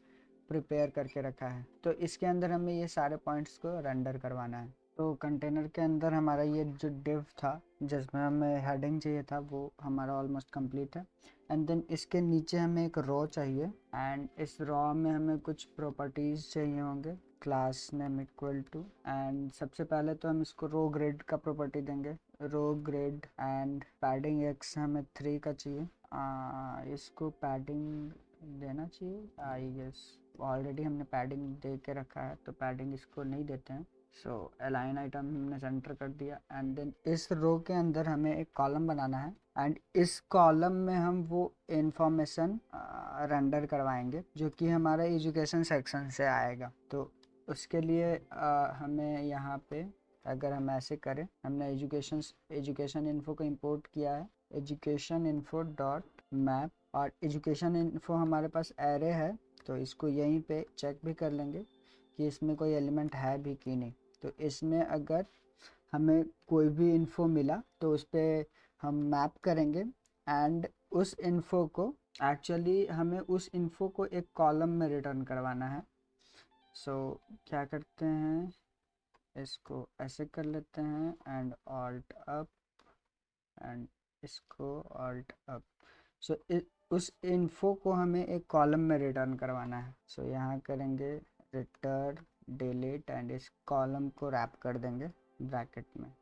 प्रिपेयर करके रखा है। तो इसके अंदर हमें ये सारे पॉइंट्स को रेंडर करवाना है। तो कंटेनर के अंदर हमारा ये जो डिव था जिसमें हमें हेडिंग चाहिए था वो हमारा ऑलमोस्ट कंप्लीट है, एंड देन इसके नीचे हमें एक रो चाहिए, एंड इस रो में हमें कुछ प्रॉपर्टीज़ चाहिए होंगे, class name equal to, and सबसे पहले तो हम इसको रो ग्रेड का प्रॉपर्टी देंगे, रो ग्रेड, एंड पैडिंग x हमें 3 का चाहिए। इसको पैडिंग देना चाहिए, आई गेस ऑलरेडी हमने पैडिंग दे के रखा है तो पैडिंग इसको नहीं देते हैं। सो अलाइन आइटम हमने सेंटर कर दिया, एंड देन इस रो के अंदर हमें एक कॉलम बनाना है, एंड इस कॉलम में हम वो इंफॉर्मेशन रेंडर करवाएंगे जो कि हमारा एजुकेशन सेक्शन से आएगा। तो उसके लिए हमें यहाँ पे अगर हम ऐसे करें, हमने एजुकेशन इन्फो को इंपोर्ट किया है, एजुकेशन इन्फो डॉट मैप, और एजुकेशन इन्फो हमारे पास एरे है तो इसको यहीं पे चेक भी कर लेंगे कि इसमें कोई एलिमेंट है भी कि नहीं। तो इसमें अगर हमें कोई भी इन्फो मिला तो उस पर हम मैप करेंगे, एंड उस इन्फो को एक्चुअली हमें उस इन्फो को एक कॉलम में रिटर्न करवाना है। सो क्या करते हैं, इसको ऐसे कर लेते हैं एंड ऑल्ट अप एंड इसको ऑल्ट अप। सो उस इन्फो को हमें एक कॉलम में रिटर्न करवाना है। सो यहाँ करेंगे रिटर्न डिलीट एंड इस कॉलम को रैप कर देंगे ब्रैकेट में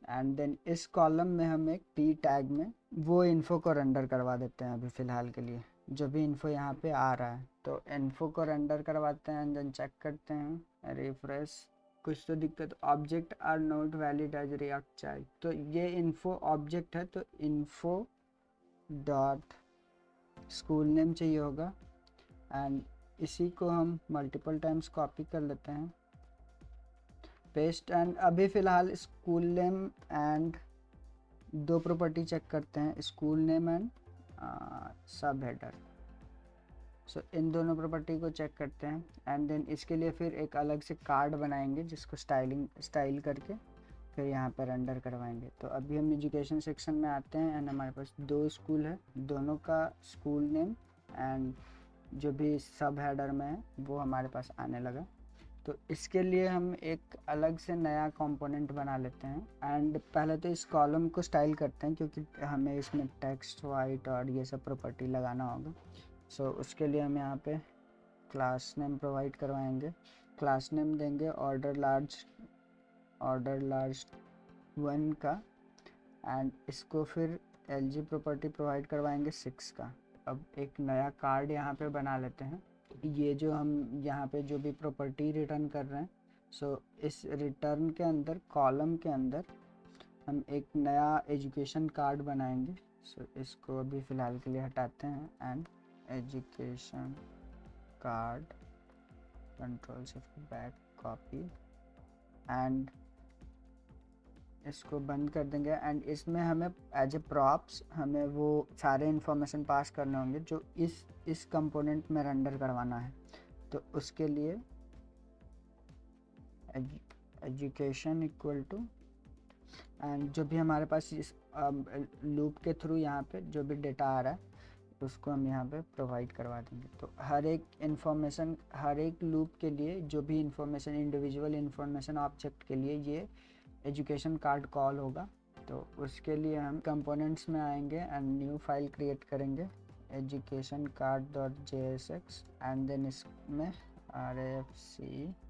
एंड देन इस कॉलम में हम एक p टैग में वो इन्फो को रेंडर करवा देते हैं। अभी फ़िलहाल के लिए जो भी इन्फो यहाँ पे आ रहा है तो इन्फो को रेंडर करवाते हैं एंड देन चेक करते हैं रिफ्रेश, कुछ तो दिक्कत, object are not valid as React child. तो ये इन्फो ऑब्जेक्ट है तो इन्फो डॉट स्कूल नेम चाहिए होगा एंड इसी को हम मल्टीपल टाइम्स कॉपी कर लेते हैं, पेस्ट एंड अभी फ़िलहाल स्कूल नेम एंड दो प्रॉपर्टी चेक करते हैं, स्कूल नेम एंड सब हेडर। सो इन दोनों प्रॉपर्टी को चेक करते हैं एंड देन इसके लिए फिर एक अलग से कार्ड बनाएंगे जिसको स्टाइल करके फिर यहाँ पर रेंडर करवाएंगे। तो अभी हम एजुकेशन सेक्शन में आते हैं एंड हमारे पास दो स्कूल है, दोनों का स्कूल नेम एंड जो भी सब हेडर में है वो हमारे पास आने लगा। तो इसके लिए हम एक अलग से नया कंपोनेंट बना लेते हैं एंड पहले तो इस कॉलम को स्टाइल करते हैं क्योंकि हमें इसमें टेक्स्ट वाइट और ये सब प्रॉपर्टी लगाना होगा। सो उसके लिए हम यहाँ पे क्लास नेम प्रोवाइड करवाएंगे, क्लास नेम देंगे ऑर्डर लार्ज 1 का एंड इसको फिर LG प्रॉपर्टी प्रोवाइड करवाएंगे 6 का। अब एक नया कार्ड यहाँ पे बना लेते हैं, ये जो हम यहाँ पे जो भी प्रॉपर्टी रिटर्न कर रहे हैं सो इस रिटर्न के अंदर कॉलम के अंदर हम एक नया एजुकेशन कार्ड बनाएंगे। सो इसको अभी फ़िलहाल के लिए हटाते हैं and education card control shift back copy and इसको बंद कर देंगे एंड इसमें हमें एज ए प्रॉप्स हमें वो सारे इन्फॉर्मेशन पास करने होंगे जो इस कंपोनेंट में रेंडर करवाना है। तो उसके लिए एजुकेशन इक्वल टू एंड जो भी हमारे पास इस लूप के थ्रू यहाँ पे जो भी डेटा आ रहा है उसको हम यहाँ पे प्रोवाइड करवा देंगे। तो हर एक लूप के लिए जो भी इंफॉर्मेशन इंडिविजुअल इंफॉर्मेशन ऑब्जेक्ट के लिए ये एजुकेशन कार्ड कॉल होगा। तो उसके लिए हम कंपोनेंट्स में आएंगे एंड न्यू फाइल क्रिएट करेंगे education card .jsx and then इसमें RFC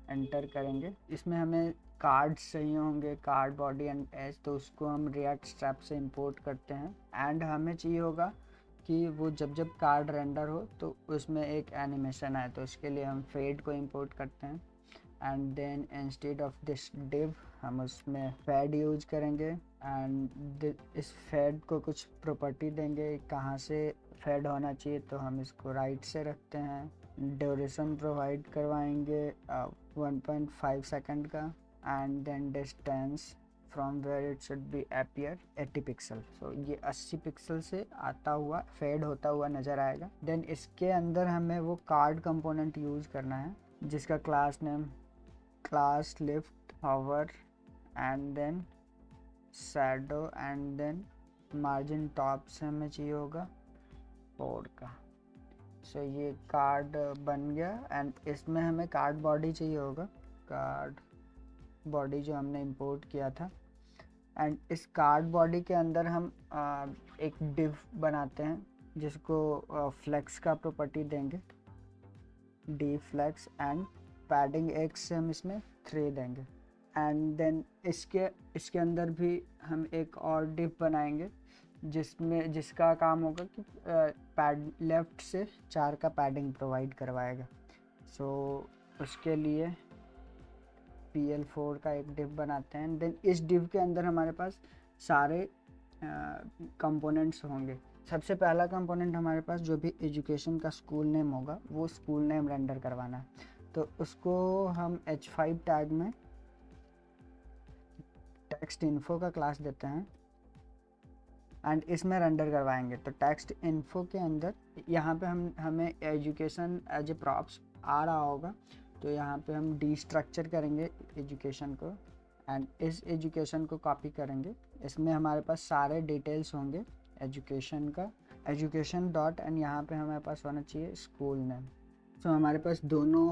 एंटर करेंगे। इसमें हमें कार्ड्स चाहिए होंगे, कार्ड बॉडी एंड एज, तो उसको हम रिएक्ट स्टेप से इंपोर्ट करते हैं एंड हमें चाहिए होगा कि वो जब कार्ड रेंडर हो तो उसमें एक एनिमेशन आए। तो इसके लिए हम फेड को इंपोर्ट करते हैं and then instead of this div हम उसमें फेड यूज करेंगे एंड इस फेड को कुछ प्रॉपर्टी देंगे, कहाँ से फेड होना चाहिए तो हम इसको राइट से रखते हैं। ड्यूरेशन प्रोवाइड करवाएंगे 1.5 सेकंड का and then distance from where it should be appear 80 pixel. सो ये 80 पिक्सल से आता हुआ फेड होता हुआ नज़र आएगा। देन इसके अंदर हमें वो कार्ड कंपोनेंट यूज़ करना है जिसका class name class lift hover and then shadow and then margin top से हमें चाहिए होगा 4 का। सो ये कार्ड बन गया एंड इसमें हमें कार्ड बॉडी चाहिए होगा, कार्ड बॉडी जो हमने इंपोर्ट किया था एंड इस कार्ड बॉडी के अंदर हम एक डिव बनाते हैं जिसको फ्लेक्स का प्रॉपर्टी देंगे d flex and padding x से हम इसमें 3 देंगे एंड देन इसके अंदर भी हम एक और डिव बनाएंगे जिसका काम होगा कि पैड लेफ्ट से 4 का पैडिंग प्रोवाइड करवाएगा। सो उसके लिए PL4 का एक डिव बनाते हैं देन इस डिव के अंदर हमारे पास सारे कंपोनेंट्स होंगे। सबसे पहला कंपोनेंट हमारे पास जो भी एजुकेशन का स्कूल नेम होगा वो स्कूल नेम रेंडर करवाना है। तो उसको हम H5 टैग में टेक्स्ट इन्फो का क्लास देते हैं एंड इसमें रेंडर करवाएंगे। तो टेक्स्ट इन्फो के अंदर यहाँ पे हमें एजुकेशन एज ए प्रॉप्स आ रहा होगा तो यहाँ पे हम डीस्ट्रक्चर करेंगे एजुकेशन को एंड इस एजुकेशन को कॉपी करेंगे। इसमें हमारे पास सारे डिटेल्स होंगे एजुकेशन का एजुकेशन डॉट एंड यहाँ पे हमारे पास होना चाहिए स्कूल नेम। तो हमारे पास दोनों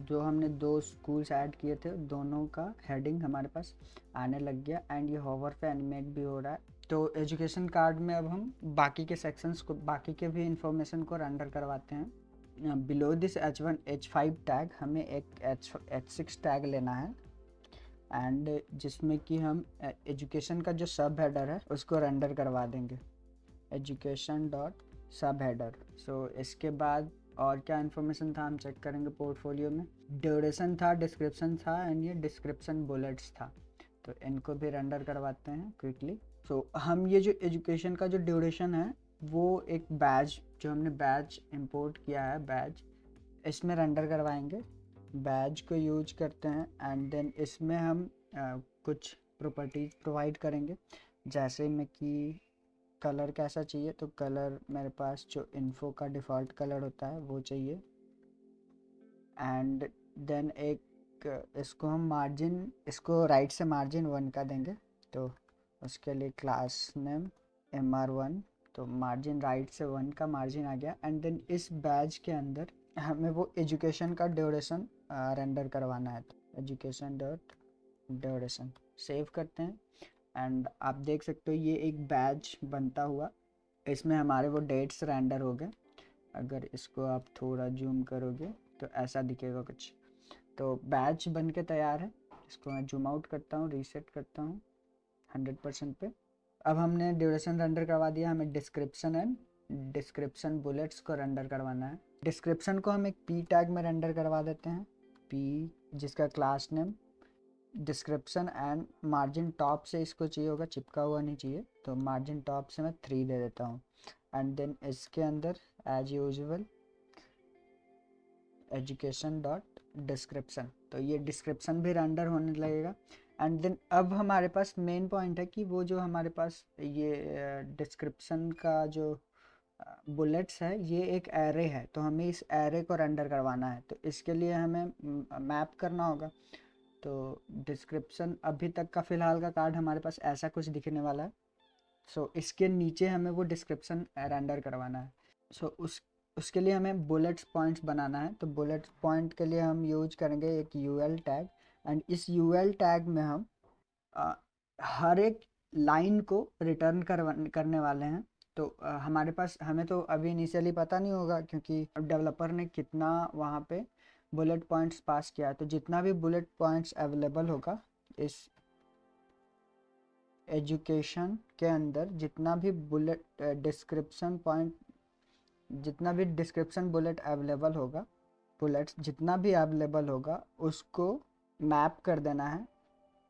जो हमने दो स्कूल्स ऐड किए थे दोनों का हेडिंग हमारे पास आने लग गया एंड ये होवर पे एनिमेट भी हो रहा है। तो एजुकेशन कार्ड में अब हम बाकी के सेक्शंस को, बाकी के भी इंफॉर्मेशन को रेंडर करवाते हैं। Below this H1 H5 tag हमें एक H6 टैग लेना है एंड जिसमें कि हम एजुकेशन का जो सब हेडर है उसको रेंडर करवा देंगे, एजुकेशन डॉट सब हेडर। सो इसके बाद और क्या इन्फॉर्मेशन था हम चेक करेंगे पोर्टफोलियो में। ड्यूरेशन था, डिस्क्रिप्शन था एंड ये डिस्क्रिप्शन बुलेट्स था, तो इनको भी रेंडर करवाते हैं क्विकली। सो हम ये जो एजुकेशन का जो ड्यूरेशन है वो एक बैच, जो हमने बैच इंपोर्ट किया है बैच, इसमें रेंडर करवाएंगे। बैच को यूज करते हैं एंड देन इसमें हम कुछ प्रॉपर्टीज प्रोवाइड करेंगे, जैसे में कि कलर कैसा चाहिए, तो कलर मेरे पास जो इन्फो का डिफ़ॉल्ट कलर होता है वो चाहिए। एंड देन एक इसको हम मार्जिन, इसको राइट से मार्जिन 1 का देंगे, तो उसके लिए क्लास नेम MR1, तो मार्जिन राइट से 1 का मार्जिन आ गया। एंड देन इस बैच के अंदर हमें वो एजुकेशन का ड्यूरेशन रेंडर करवाना है, तो एजुकेशन डॉट ड्यूरेशन सेव करते हैं एंड आप देख सकते हो ये एक बैच बनता हुआ, इसमें हमारे वो डेट्स रेंडर हो गए। अगर इसको आप थोड़ा जूम करोगे तो ऐसा दिखेगा कुछ, तो बैच बन के तैयार है। इसको मैं जूम आउट करता हूँ, रीसेट करता हूँ 100% पे। अब हमने ड्यूरेशन रेंडर करवा दिया, हमें डिस्क्रिप्शन एंड डिस्क्रिप्शन बुलेट्स को रेंडर करवाना है। डिस्क्रिप्शन को हम एक P टैग में रेंडर करवा देते हैं, P जिसका class name description and margin top से इसको चाहिए होगा, चिपका हुआ नहीं चाहिए, तो मार्जिन टॉप से मैं 3 दे देता हूँ। एंड देन इसके अंदर as usual education dot description, तो ये डिस्क्रिप्शन भी रेंडर होने लगेगा। एंड देन अब हमारे पास मेन पॉइंट है कि वो जो हमारे पास ये डिस्क्रिप्शन का जो बुलेट्स है ये एक एरे है, तो हमें इस एरे को रेंडर करवाना है, तो इसके लिए हमें मैप करना होगा। तो डिस्क्रिप्शन अभी तक का फ़िलहाल का कार्ड हमारे पास ऐसा कुछ दिखने वाला है। सो इसके नीचे हमें वो डिस्क्रिप्शन रेंडर करवाना है। सो उसके लिए हमें बुलेट्स पॉइंट्स बनाना है, तो बुलेट पॉइंट के लिए हम यूज करेंगे एक UL टैग एंड इस UL टैग में हम हर एक लाइन को रिटर्न करने वाले हैं। तो हमारे पास, हमें तो अभी इनिशियली पता नहीं होगा क्योंकि डेवलपर ने कितना वहाँ पे बुलेट पॉइंट्स पास किया है, तो जितना भी बुलेट पॉइंट्स अवेलेबल होगा इस एजुकेशन के अंदर, जितना भी बुलेट डिस्क्रिप्शन पॉइंट, जितना भी डिस्क्रिप्शन बुलेट अवेलेबल होगा, बुलेट्स जितना भी अवेलेबल होगा उसको मैप कर देना है,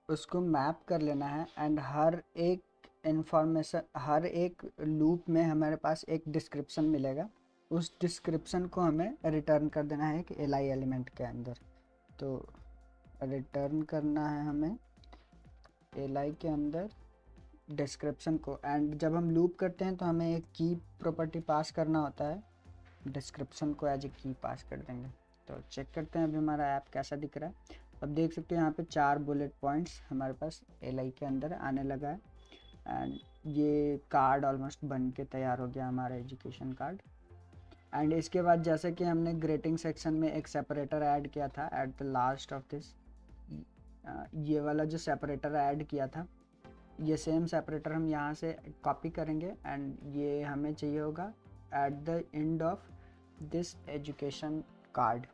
उसको मैप कर लेना है। एंड हर एक इंफॉर्मेशन, हर एक लूप में हमारे पास एक डिस्क्रिप्शन मिलेगा, उस डिस्क्रिप्शन को हमें रिटर्न कर देना है कि LI एलिमेंट के अंदर। तो रिटर्न करना है हमें LI के अंदर डिस्क्रिप्शन को। एंड जब हम लूप करते हैं तो हमें एक की प्रॉपर्टी पास करना होता है, डिस्क्रिप्शन को एज ए की पास कर देंगे। तो चेक करते हैं अभी हमारा ऐप कैसा दिख रहा है। अब देख सकते हो यहाँ पे 4 बुलेट पॉइंट्स हमारे पास LI के अंदर आने लगा है एंड ये कार्ड ऑलमोस्ट बन के तैयार हो गया हमारा एजुकेशन कार्ड। एंड इसके बाद जैसे कि हमने ग्रेटिंग सेक्शन में एक सेपरेटर ऐड किया था at the last of this, ये वाला जो सेपरेटर ऐड किया था ये सेम सेपरेटर हम यहाँ से कॉपी करेंगे एंड ये हमें चाहिए होगा at the end of this education card.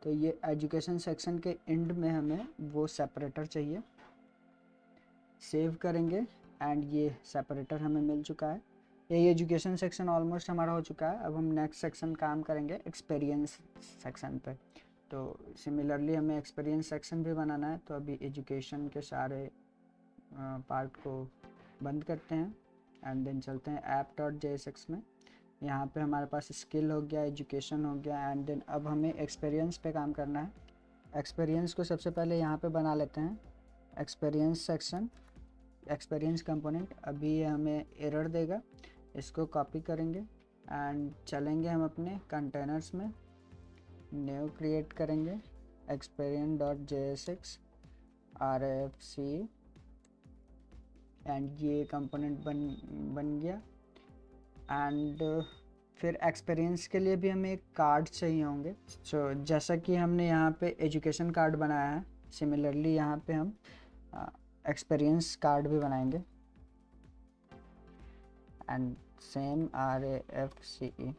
तो ये एजुकेशन सेक्शन के एंड में हमें वो सेपरेटर चाहिए। सेव करेंगे एंड ये सेपरेटर हमें मिल चुका है। ये एजुकेशन सेक्शन ऑलमोस्ट हमारा हो चुका है। अब हम नेक्स्ट सेक्शन काम करेंगे एक्सपीरियंस सेक्शन पे। तो सिमिलरली हमें एक्सपीरियंस सेक्शन भी बनाना है, तो अभी एजुकेशन के सारे पार्ट को बंद करते हैं एंड देन चलते हैं app.jsx में। यहाँ पे हमारे पास स्किल हो गया, एजुकेशन हो गया एंड देन अब हमें एक्सपीरियंस पे काम करना है। एक्सपीरियंस को सबसे पहले यहाँ पे बना लेते हैं, एक्सपीरियंस सेक्शन, एक्सपीरियंस कंपोनेंट। अभी ये हमें एरर देगा, इसको कॉपी करेंगे एंड चलेंगे हम अपने कंटेनर्स में, न्यू क्रिएट करेंगे experience.jsx RFC एंड ये कंपोनेंट बन गया। एंड फिर एक्सपीरियंस के लिए भी हमें एक कार्ड चाहिए होंगे। सो जैसा कि हमने यहाँ पे एजुकेशन कार्ड बनाया है, सिमिलरली यहाँ पे हम एक्सपीरियंस कार्ड भी बनाएंगे एंड सेम RAFCE।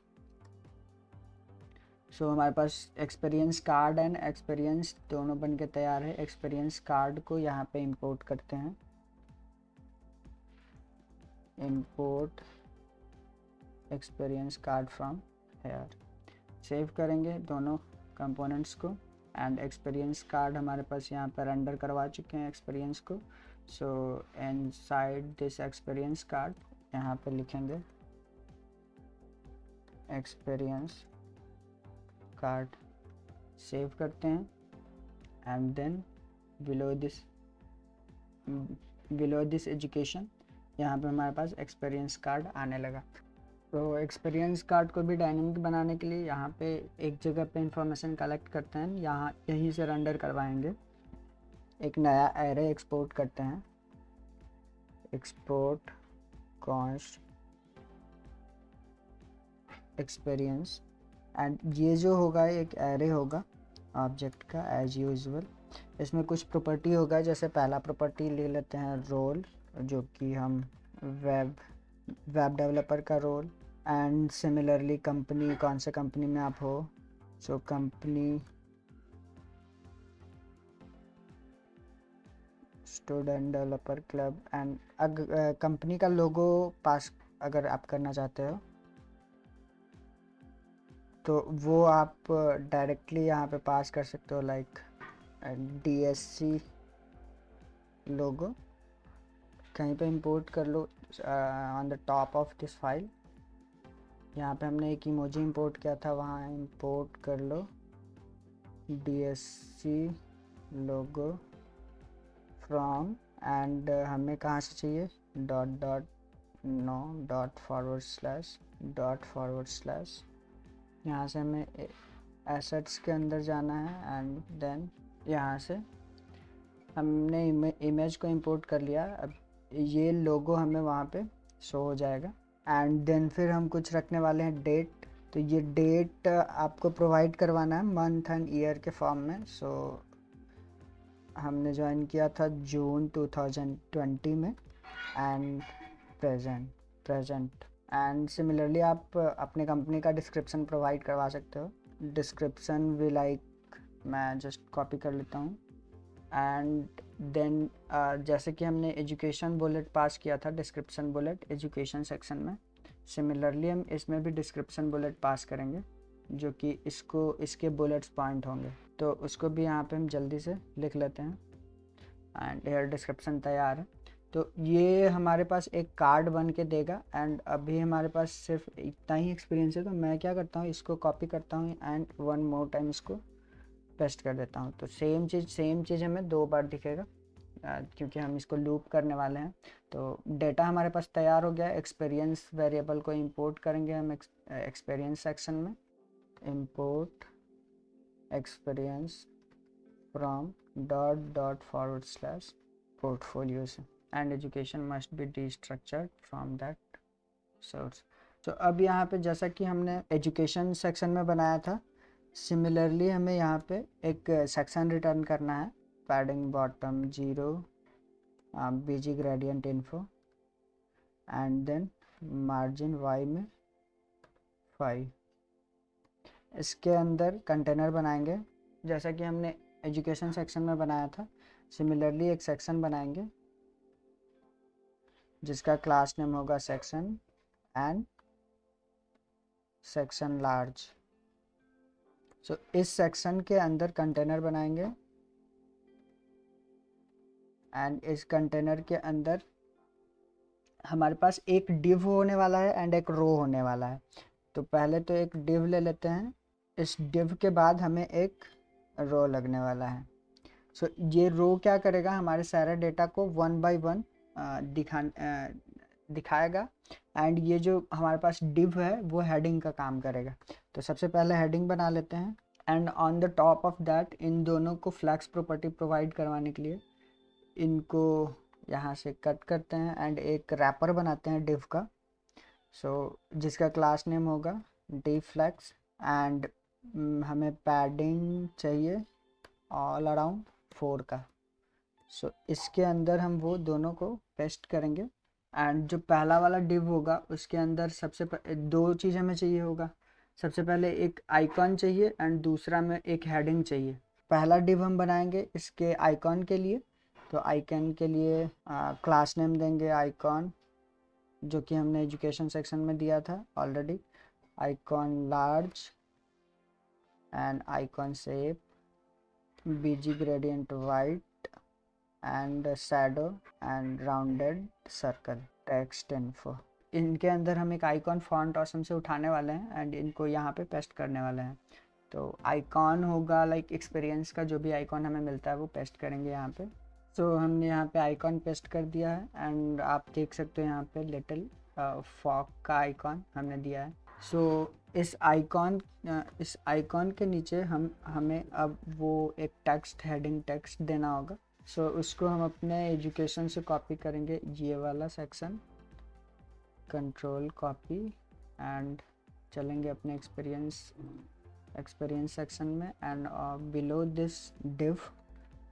सो हमारे पास एक्सपीरियंस कार्ड एंड एक्सपीरियंस दोनों बन के तैयार है। एक्सपीरियंस कार्ड को यहाँ पे इंपोर्ट करते हैं, import experience card from here. Save करेंगे दोनों कंपोनेंट्स को एंड एक्सपीरियंस कार्ड हमारे पास यहाँ पर रेंडर करवा चुके हैं एक्सपीरियंस को। So inside this experience card यहाँ पे लिखेंगे एक्सपीरियंस कार्ड, सेव करते हैं and then below this education यहाँ पे हमारे पास एक्सपीरियंस कार्ड आने लगा। तो एक्सपीरियंस कार्ड को भी डायनेमिक बनाने के लिए यहाँ पे एक जगह पे इंफॉर्मेशन कलेक्ट करते हैं, यहाँ यहीं से रेंडर करवाएंगे। एक नया एरे एक्सपोर्ट करते हैं, एक्सपोर्ट कॉन्स्ट एक्सपीरियंस एंड ये जो होगा एक एरे होगा ऑब्जेक्ट का एज यूजुअल। इसमें कुछ प्रॉपर्टी होगा, जैसे पहला प्रॉपर्टी ले लेते हैं रोल, जो कि हम वेब डेवलपर का रोल एंड सिमिलरली कंपनी, कौन से कंपनी में आप हो। So company student developer club and company का लोगो पास अगर आप करना चाहते हो तो वो आप डायरेक्टली यहाँ पे पास कर सकते हो, लाइक DSC लोगो कहीं पे इंपोर्ट कर लो on the top of this file. यहाँ पे हमने एक इमोजी इंपोर्ट किया था, वहाँ इंपोर्ट कर लो DSC लोगो फ्रॉम एंड हमें कहाँ से चाहिए ..no.// यहाँ से हमें एसेट्स के अंदर जाना है एंड देन यहाँ से हमने इमेज को इंपोर्ट कर लिया। अब ये लोगो हमें वहाँ पे शो हो जाएगा एंड देन फिर हम कुछ रखने वाले हैं डेट। तो ये डेट आपको प्रोवाइड करवाना है मंथ एंड ईयर के फॉर्म में। सो हमने ज्वाइन किया था जून 2020 में एंड प्रेजेंट एंड सिमिलरली आप अपने कंपनी का डिस्क्रिप्शन प्रोवाइड करवा सकते हो। डिस्क्रिप्शन भी लाइक मैं जस्ट कॉपी कर लेता हूँ एंड देन जैसे कि हमने एजुकेशन बुलेट पास किया था, डिस्क्रिप्शन बुलेट एजुकेशन सेक्शन में, सिमिलरली हम इसमें भी डिस्क्रिप्शन बुलेट पास करेंगे, जो कि इसके बुलेट्स पॉइंट होंगे। तो उसको भी यहाँ पे हम जल्दी से लिख लेते हैं एंड हेयर डिस्क्रिप्शन तैयार है। तो ये हमारे पास एक कार्ड बन के देगा एंड अभी हमारे पास सिर्फ इतना ही एक्सपीरियंस है। तो मैं क्या करता हूँ, इसको कॉपी करता हूँ एंड वन मोर टाइम इसको पेस्ट कर देता हूँ। तो सेम चीज़ हमें 2 बार दिखेगा क्योंकि हम इसको लूप करने वाले हैं। तो डेटा हमारे पास तैयार हो गया। एक्सपीरियंस वेरिएबल को इंपोर्ट करेंगे हम एक्सपीरियंस सेक्शन में, import experience from ../portfolios and education must be destructured from that source। तो अब यहाँ पे जैसा कि हमने एजुकेशन सेक्शन में बनाया था, सिमिलरली हमें यहाँ पे एक सेक्शन रिटर्न करना है, padding bottom 0 BG gradient info and then margin y में 5। इसके अंदर कंटेनर बनाएंगे जैसा कि हमने एजुकेशन सेक्शन में बनाया था। सिमिलरली एक सेक्शन बनाएंगे जिसका क्लास नेम होगा सेक्शन एंड सेक्शन लार्ज। सो इस सेक्शन के अंदर कंटेनर बनाएंगे एंड इस कंटेनर के अंदर हमारे पास एक डिव होने वाला है एंड एक रो होने वाला है। तो पहले तो एक डिव ले लेते हैं, इस डिव के बाद हमें एक रो लगने वाला है। सो ये रो क्या करेगा, हमारे सारे डेटा को 1 by 1 दिखाएगा एंड ये जो हमारे पास डिव है वो हेडिंग का काम करेगा। तो सबसे पहले हेडिंग बना लेते हैं and on the top of that in दोनों को फ्लैक्स प्रॉपर्टी प्रोवाइड करवाने के लिए इनको यहाँ से कट करते हैं एंड एक रैपर बनाते हैं डिव का। जिसका क्लास नेम होगा dflex एंड हमें पैडिंग चाहिए ऑल अराउंड 4 का। इसके अंदर हम वो दोनों को पेस्ट करेंगे एंड जो पहला वाला डिव होगा उसके अंदर दो चीज़ हमें चाहिए होगा। सबसे पहले एक आइकॉन चाहिए एंड दूसरा में एक हेडिंग चाहिए। पहला डिव हम बनाएंगे इसके आइकॉन के लिए, तो आइकॉन के लिए क्लास नेम देंगे आइकॉन, जो कि हमने एजुकेशन सेक्शन में दिया था already. Icon large and icon shape BG gradient white and shadow and rounded circle text info. इनके अंदर हम एक आइकॉन फॉन्ट ऑसम से उठाने वाले हैं एंड इनको यहाँ पे पेस्ट करने वाले हैं। तो आइकॉन होगा लाइक एक्सपीरियंस का, जो भी आइकॉन हमें मिलता है वो पेस्ट करेंगे यहाँ पे। हमने यहाँ पे आइकॉन पेस्ट कर दिया है एंड आप देख सकते हो यहाँ पे लिटिल फॉग का आइकॉन हमने दिया है। इस आइकॉन के नीचे हमें अब वो एक टेक्स्ट हेडिंग टेक्स्ट देना होगा। उसको हम अपने एजुकेशन से कॉपी करेंगे, ये वाला सेक्शन, कंट्रोल कॉपी एंड चलेंगे अपने एक्सपीरियंस सेक्शन में एंड बिलो दिस डिव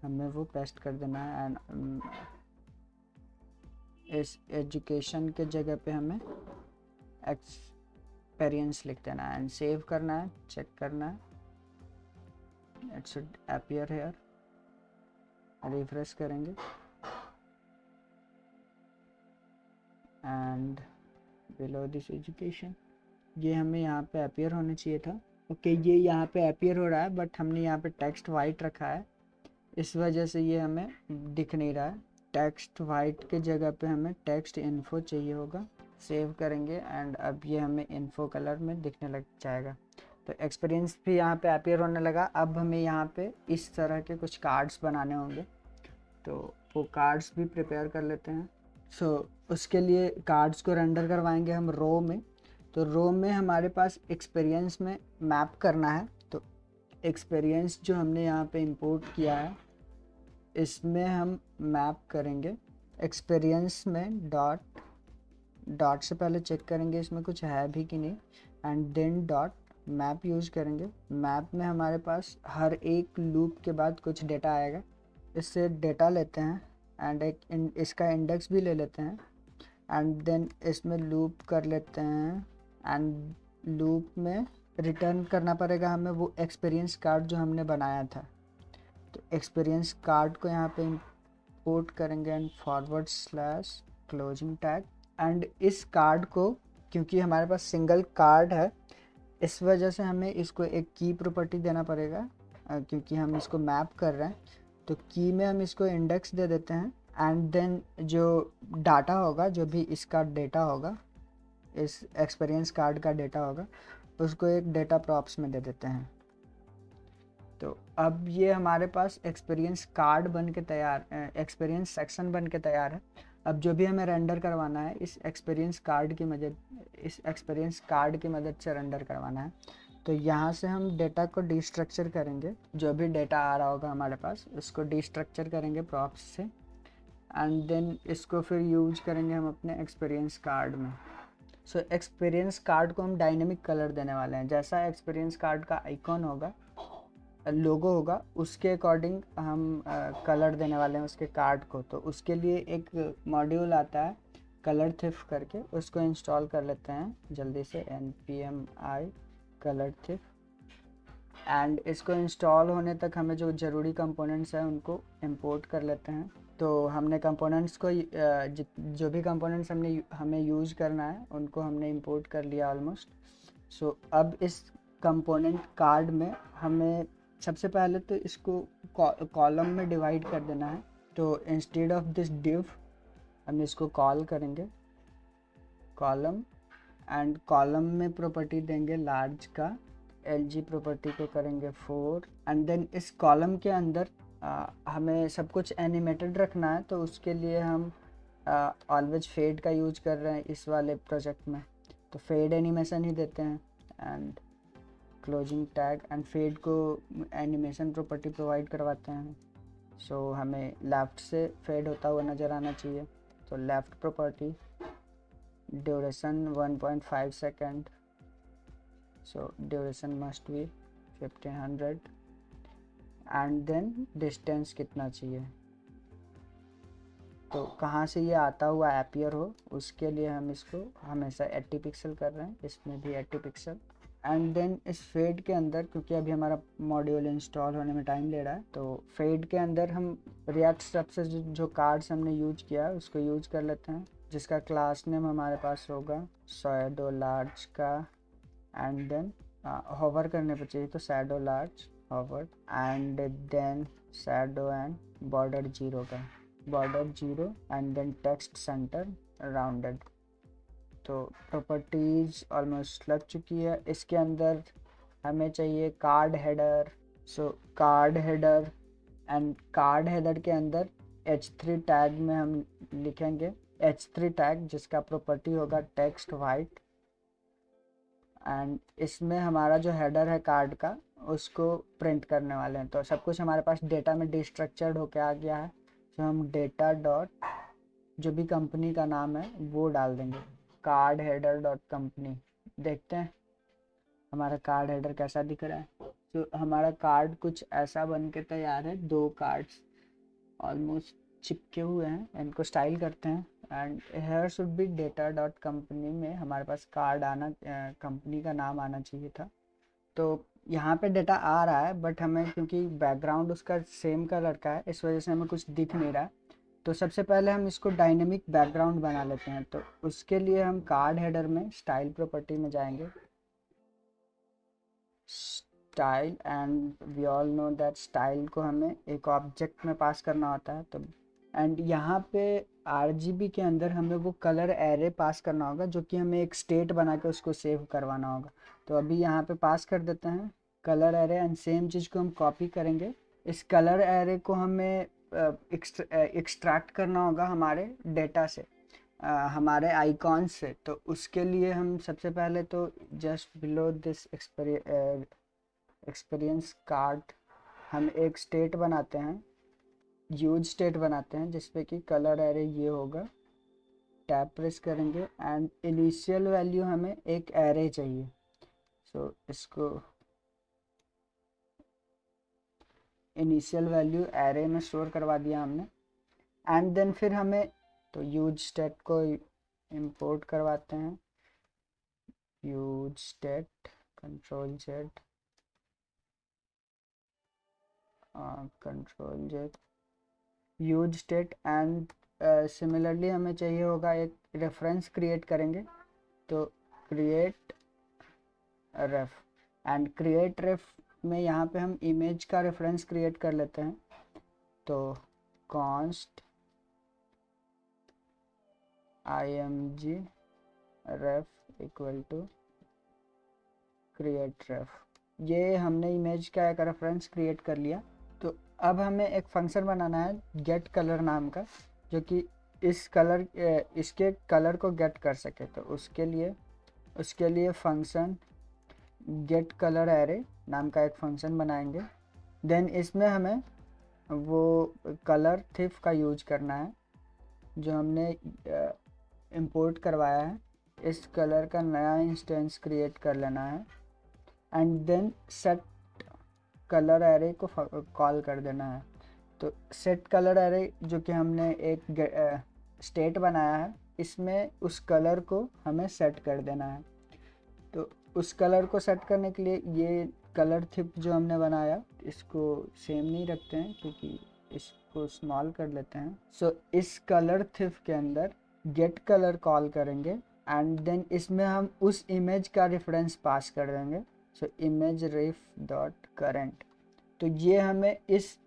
हमें वो पेस्ट कर देना है एंड इस एजुकेशन के जगह पे हमें एक्सपीरियंस लिख देना है एंड सेव करना है, चेक करना है, it should appear here. Refresh करेंगे एंड बिलो दिस एजुकेशन ये हमें यहाँ पे अपीयर होना चाहिए था। ओके, ये यहाँ पे अपीयर हो रहा है बट हमने यहाँ पे टेक्स्ट वाइट रखा है, इस वजह से ये हमें दिख नहीं रहा है। टेक्स्ट वाइट के जगह पे हमें टेक्स्ट इन्फो चाहिए होगा। सेव करेंगे एंड अब ये हमें इन्फो कलर में दिखने लग जाएगा। तो एक्सपीरियंस भी यहाँ पे अपीयर होने लगा। अब हमें यहाँ पे इस तरह के कुछ कार्ड्स बनाने होंगे, तो वो कार्ड्स भी प्रिपेयर कर लेते हैं। उसके लिए कार्ड्स को रेंडर करवाएंगे हम रो में। तो रो में हमारे पास एक्सपीरियंस में मैप करना है। तो एक्सपीरियंस जो हमने यहाँ पे इंपोर्ट किया है इसमें हम मैप करेंगे एक्सपीरियंस में डॉट से पहले चेक करेंगे इसमें कुछ है भी कि नहीं and then dot map use करेंगे। मैप में हमारे पास हर एक लूप के बाद कुछ डेटा आएगा, इससे डेटा लेते हैं एंड इसका इंडेक्स भी ले लेते हैं एंड देन इसमें लूप कर लेते हैं एंड लूप में रिटर्न करना पड़ेगा हमें वो एक्सपीरियंस कार्ड जो हमने बनाया था। तो एक्सपीरियंस कार्ड को यहाँ पे इंपोर्ट करेंगे and forward slash closing tag and इस कार्ड को, क्योंकि हमारे पास सिंगल कार्ड है इस वजह से हमें इसको एक की प्रॉपर्टी देना पड़ेगा, क्योंकि हम इसको मैप कर रहे हैं। तो की में हम इसको इंडेक्स दे देते हैं एंड देन जो डाटा होगा, जो भी इसका डेटा होगा, इस एक्सपीरियंस कार्ड का डेटा होगा, उसको एक डेटा प्रॉप्स में दे देते हैं। तो अब ये हमारे पास एक्सपीरियंस कार्ड बन के तैयार, एक्सपीरियंस सेक्शन बन के तैयार है। अब जो भी हमें रेंडर करवाना है इस एक्सपीरियंस कार्ड की मदद से रेंडर करवाना है। तो यहाँ से हम डेटा को डिस्ट्रक्चर करेंगे, जो भी डेटा आ रहा होगा हमारे पास उसको डिस्ट्रक्चर करेंगे प्रॉप्स से एंड देन इसको फिर यूज करेंगे हम अपने एक्सपीरियंस कार्ड में। एक्सपीरियंस कार्ड को हम डायनेमिक कलर देने वाले हैं। जैसा एक्सपीरियंस कार्ड का आइकॉन होगा, लोगो होगा, उसके अकॉर्डिंग हम कलर देने वाले हैं उसके कार्ड को। तो उसके लिए एक मॉड्यूल आता है कलर थिफ करके, उसको इंस्टॉल कर लेते हैं जल्दी से, npmi कलर थिफ एंड इसको इंस्टॉल होने तक हमें जो ज़रूरी कंपोनेंट्स हैं उनको इंपोर्ट कर लेते हैं। तो हमने कंपोनेंट्स को जो भी कंपोनेंट्स हमें यूज़ करना है उनको हमने इंपोर्ट कर लिया ऑलमोस्ट। अब इस कंपोनेंट कार्ड में हमें सबसे पहले तो इसको कॉलम में डिवाइड कर देना है। तो इंस्टेड ऑफ दिस डिव हम इसको कॉल करेंगे कॉलम एंड कॉलम में प्रॉपर्टी देंगे लार्ज का, LG प्रॉपर्टी को करेंगे 4 एंड देन इस कॉलम के अंदर हमें सब कुछ एनिमेटेड रखना है। तो उसके लिए हम ऑलवेज फेड का यूज कर रहे हैं इस वाले प्रोजेक्ट में। तो फेड एनिमेशन ही देते हैं and closing tag and fade को एनिमेशन प्रॉपर्टी प्रोवाइड करवाते हैं। हमें लेफ़्ट से फेड होता हुआ नज़र आना चाहिए। तो left property duration 1.5 second, so duration must be 1500 and then distance कितना चाहिए, तो कहाँ से ये आता हुआ अपीयर हो उसके लिए हम इसको हमेशा 80 पिक्सल कर रहे हैं, इसमें भी 80 पिक्सल। एंड देन इस फेड के अंदर, क्योंकि अभी हमारा मॉड्यूल इंस्टॉल होने में टाइम ले रहा है, तो फेड के अंदर हम रिएक्ट स्टफ से जो कार्ड्स हमने यूज किया उसको यूज कर लेते हैं, जिसका क्लास नेम हमारे पास होगा शैडो लार्ज का, एंड देन होवर करने पर चाहिए तो shadow large hover, and then shadow and border 0 का, border 0 and then text center rounded. तो प्रॉपर्टीज ऑलमोस्ट लग चुकी है। इसके अंदर हमें चाहिए card header, so card header, and card header के अंदर H3 टैग में हम लिखेंगे H3 टैग, जिसका प्रॉपर्टी होगा टेक्स्ट वाइट, एंड इसमें हमारा जो हेडर है कार्ड का उसको प्रिंट करने वाले हैं। तो सब कुछ हमारे पास डेटा में डिस्ट्रक्चर्ड होके आ गया है, तो हम डेटा डॉट जो भी कंपनी का नाम है वो डाल देंगे, कार्ड हेडर डॉट कंपनी। देखते हैं हमारा कार्ड हेडर कैसा दिख रहा है। तो हमारा कार्ड कुछ ऐसा बन के तैयार है, 2 कार्ड्स ऑलमोस्ट चिपके हुए हैं, इनको स्टाइल करते हैं, and here should be data dot company में हमारे पास कार्ड आना, कंपनी का नाम आना चाहिए था। तो यहाँ पे डेटा आ रहा है, बट हमें क्योंकि बैकग्राउंड उसका सेम कलर का है इस वजह से हमें कुछ दिख नहीं रहा है। तो सबसे पहले हम इसको डायनेमिक बैकग्राउंड बना लेते हैं। तो उसके लिए हम कार्ड हेडर में स्टाइल प्रॉपर्टी में जाएंगे, style, and we all know that style को हमें एक ऑब्जेक्ट में पास करना होता है। तो एंड यहाँ पे RGB के अंदर हमें वो कलर एरे पास करना होगा, जो कि हमें एक स्टेट बना के उसको सेव करवाना होगा। तो अभी यहाँ पे पास कर देते हैं कलर एरे, एंड सेम चीज़ को हम कॉपी करेंगे। इस कलर एरे को हमें एक्सट्रैक्ट करना होगा हमारे डेटा से, हमारे आइकॉन से। तो उसके लिए हम सबसे पहले तो just below this experience card हम एक स्टेट बनाते हैं, यूज स्टेट बनाते हैं, जिसपे कि कलर एरे ये होगा। टैब प्रेस करेंगे एंड इनिशियल वैल्यू हमें एक एरे चाहिए, सो इसको इनिशियल वैल्यू एरे में स्टोर करवा दिया हमने। एंड देन फिर हमें तो यूज स्टेट को इंपोर्ट करवाते हैं, use state control Z use state, and similarly हमें चाहिए होगा एक रेफरेंस क्रिएट करेंगे, तो क्रिएट रेफ, एंड क्रिएट रेफ में यहाँ पे हम इमेज का रेफरेंस क्रिएट कर लेते हैं। तो const img ref equal to create ref, ये हमने इमेज का एक रेफरेंस क्रिएट कर लिया। तो अब हमें एक फंक्शन बनाना है गेट कलर नाम का, जो कि इसके कलर को गेट कर सके। तो उसके लिए फंक्शन गेट कलर एरे नाम का एक फंक्शन बनाएंगे। देन इसमें हमें वो कलर थिफ का यूज करना है जो हमने इंपोर्ट करवाया है। इस कलर का नया इंस्टेंस क्रिएट कर लेना है, and then set colour array को कॉल कर देना है। तो सेट कलर एरे जो कि हमने एक स्टेट बनाया है, इसमें उस कलर को हमें सेट कर देना है। तो उस कलर को सेट करने के लिए ये कलर थिप जो हमने बनाया इसको सेम नहीं रखते हैं, क्योंकि इसको स्मॉल कर लेते हैं। सो इस कलर थिप के अंदर गेट कलर कॉल करेंगे, एंड देन इसमें हम उस इमेज का रेफरेंस पास कर देंगे, सो इमेज रेफ डॉट करेंट। तो ये हमें इस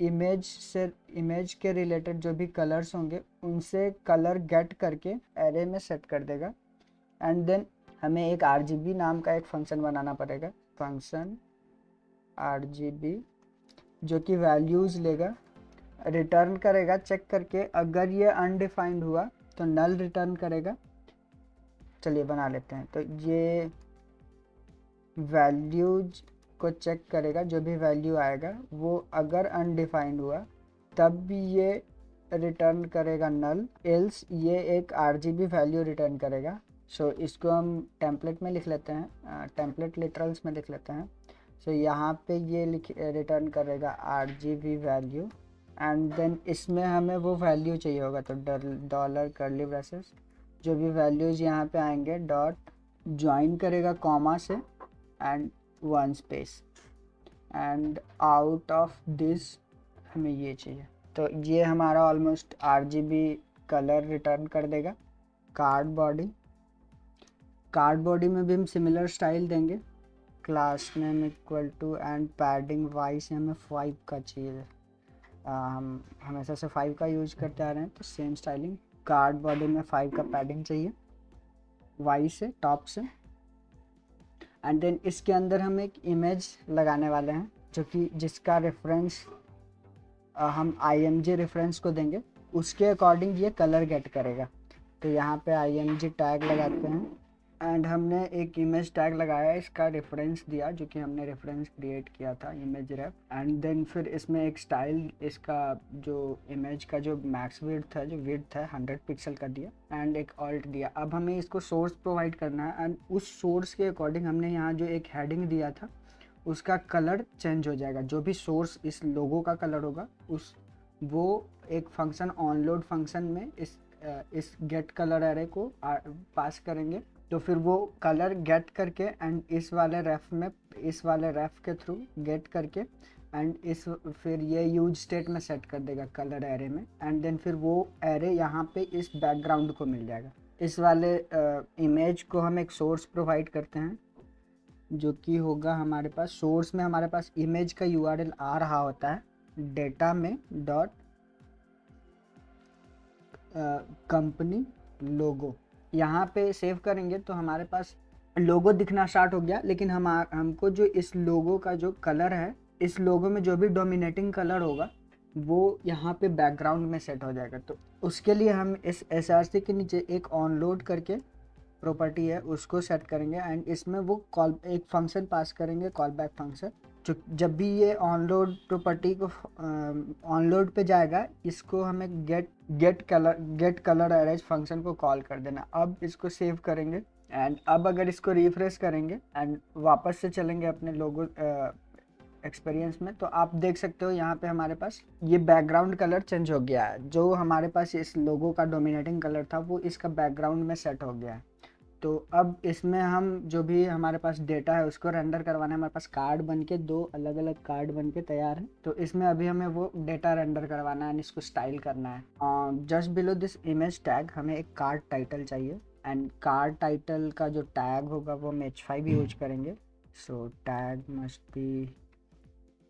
इमेज के रिलेटेड जो भी कलर्स होंगे उनसे कलर गेट करके एरे में सेट कर देगा। एंड देन हमें एक RGB नाम का एक फंक्शन बनाना पड़ेगा, फंक्शन RGB, जो कि वैल्यूज़ लेगा, रिटर्न करेगा चेक करके, अगर ये अनडिफाइंड हुआ तो नल रिटर्न करेगा। चलिए बना लेते हैं। तो ये वैल्यूज को चेक करेगा, जो भी वैल्यू आएगा वो अगर अनडिफाइंड हुआ तब भी ये रिटर्न करेगा नल, एल्स ये एक आरजीबी वैल्यू रिटर्न करेगा। सो इसको हम टेम्पलेट में लिख लेते हैं, टेम्पलेट लिटरल्स में लिख लेते हैं। सो यहाँ पे ये रिटर्न करेगा आरजीबी वैल्यू, एंड देन इसमें हमें वो वैल्यू चाहिए होगा, तो डॉलर कर्ली ब्रेसेस जो भी वैल्यूज़ यहाँ पे आएंगे डॉट ज्वाइन करेगा कॉमा से and one space, and out of this हमें ये चाहिए। तो ये हमारा ऑलमोस्ट आरजीबी कलर रिटर्न कर देगा। कार्ड बॉडी में भी हम सिमिलर स्टाइल देंगे, class name equal to and padding Y से हमें 5 का चाहिए। हम हमेशा से 5 का यूज करते आ रहे हैं, तो सेम स्टाइलिंग कार्ड बॉडी में 5 का पैडिंग चाहिए वाई से टॉप से। एंड देन इसके अंदर हम एक इमेज लगाने वाले हैं जो कि जिसका रेफरेंस हम img रेफरेंस को देंगे, उसके अकॉर्डिंग ये कलर गेट करेगा। तो यहाँ पे img टैग लगाते हैं एंड हमने एक इमेज टैग लगाया, इसका रेफरेंस दिया जो कि हमने रेफरेंस क्रिएट किया था इमेज रेफ। एंड देन फिर इसमें एक स्टाइल, इसका जो इमेज का जो मैक्स विड्थ है, जो विड्थ है 100 पिक्सल का दिया एंड एक ऑल्ट दिया। अब हमें इसको सोर्स प्रोवाइड करना है एंड उस सोर्स के अकॉर्डिंग हमने यहाँ जो एक हेडिंग दिया था उसका कलर चेंज हो जाएगा। जो भी सोर्स इस लोगो का कलर होगा उस वो एक फंक्शन ऑनलोड फंक्शन में इस गेट कलर एरे को पास करेंगे, तो फिर वो कलर गेट करके एंड इस वाले रेफ के थ्रू गेट करके एंड फिर ये यूज स्टेट में सेट कर देगा कलर एरे में। एंड देन फिर वो एरे यहाँ पे इस बैकग्राउंड को मिल जाएगा। इस वाले इमेज को हम एक सोर्स प्रोवाइड करते हैं जो कि होगा हमारे पास सोर्स में हमारे पास इमेज का यूआरएल आ रहा होता है डेटा में डॉट कंपनी लोगो। यहाँ पे सेव करेंगे तो हमारे पास लोगो दिखना स्टार्ट हो गया, लेकिन हमको जो इस लोगो का जो कलर है, इस लोगो में जो भी डोमिनेटिंग कलर होगा वो यहाँ पे बैकग्राउंड में सेट हो जाएगा। तो उसके लिए हम इस एसआरसी के नीचे एक ऑनलोड करके प्रॉपर्टी है उसको सेट करेंगे एंड इसमें वो कॉल एक फंक्शन पास करेंगे, कॉल बैक फंक्शन। जो जब भी ये ऑनलोड प्रॉपर्टी को ऑनलोड पे जाएगा, इसको हमें गेट कलर अरेज फंक्शन को कॉल कर देना। अब इसको सेव करेंगे एंड अब अगर इसको रिफ्रेश करेंगे एंड वापस से चलेंगे अपने लोगो एक्सपीरियंस में, तो आप देख सकते हो यहाँ पे हमारे पास ये बैकग्राउंड कलर चेंज हो गया है। जो हमारे पास इस लोगो का डोमिनेटिंग कलर था वो इसका बैकग्राउंड में सेट हो गया है। तो अब इसमें हम जो भी हमारे पास डेटा है उसको रेंडर करवाना है। हमारे पास कार्ड बन के 2 अलग अलग कार्ड बन के तैयार है, तो इसमें अभी हमें वो डेटा रेंडर करवाना है एंड इसको स्टाइल करना है। Just below this image tag हमें एक कार्ड टाइटल चाहिए एंड कार्ड टाइटल का जो टैग होगा वो हम h5 यूज करेंगे। So tag must be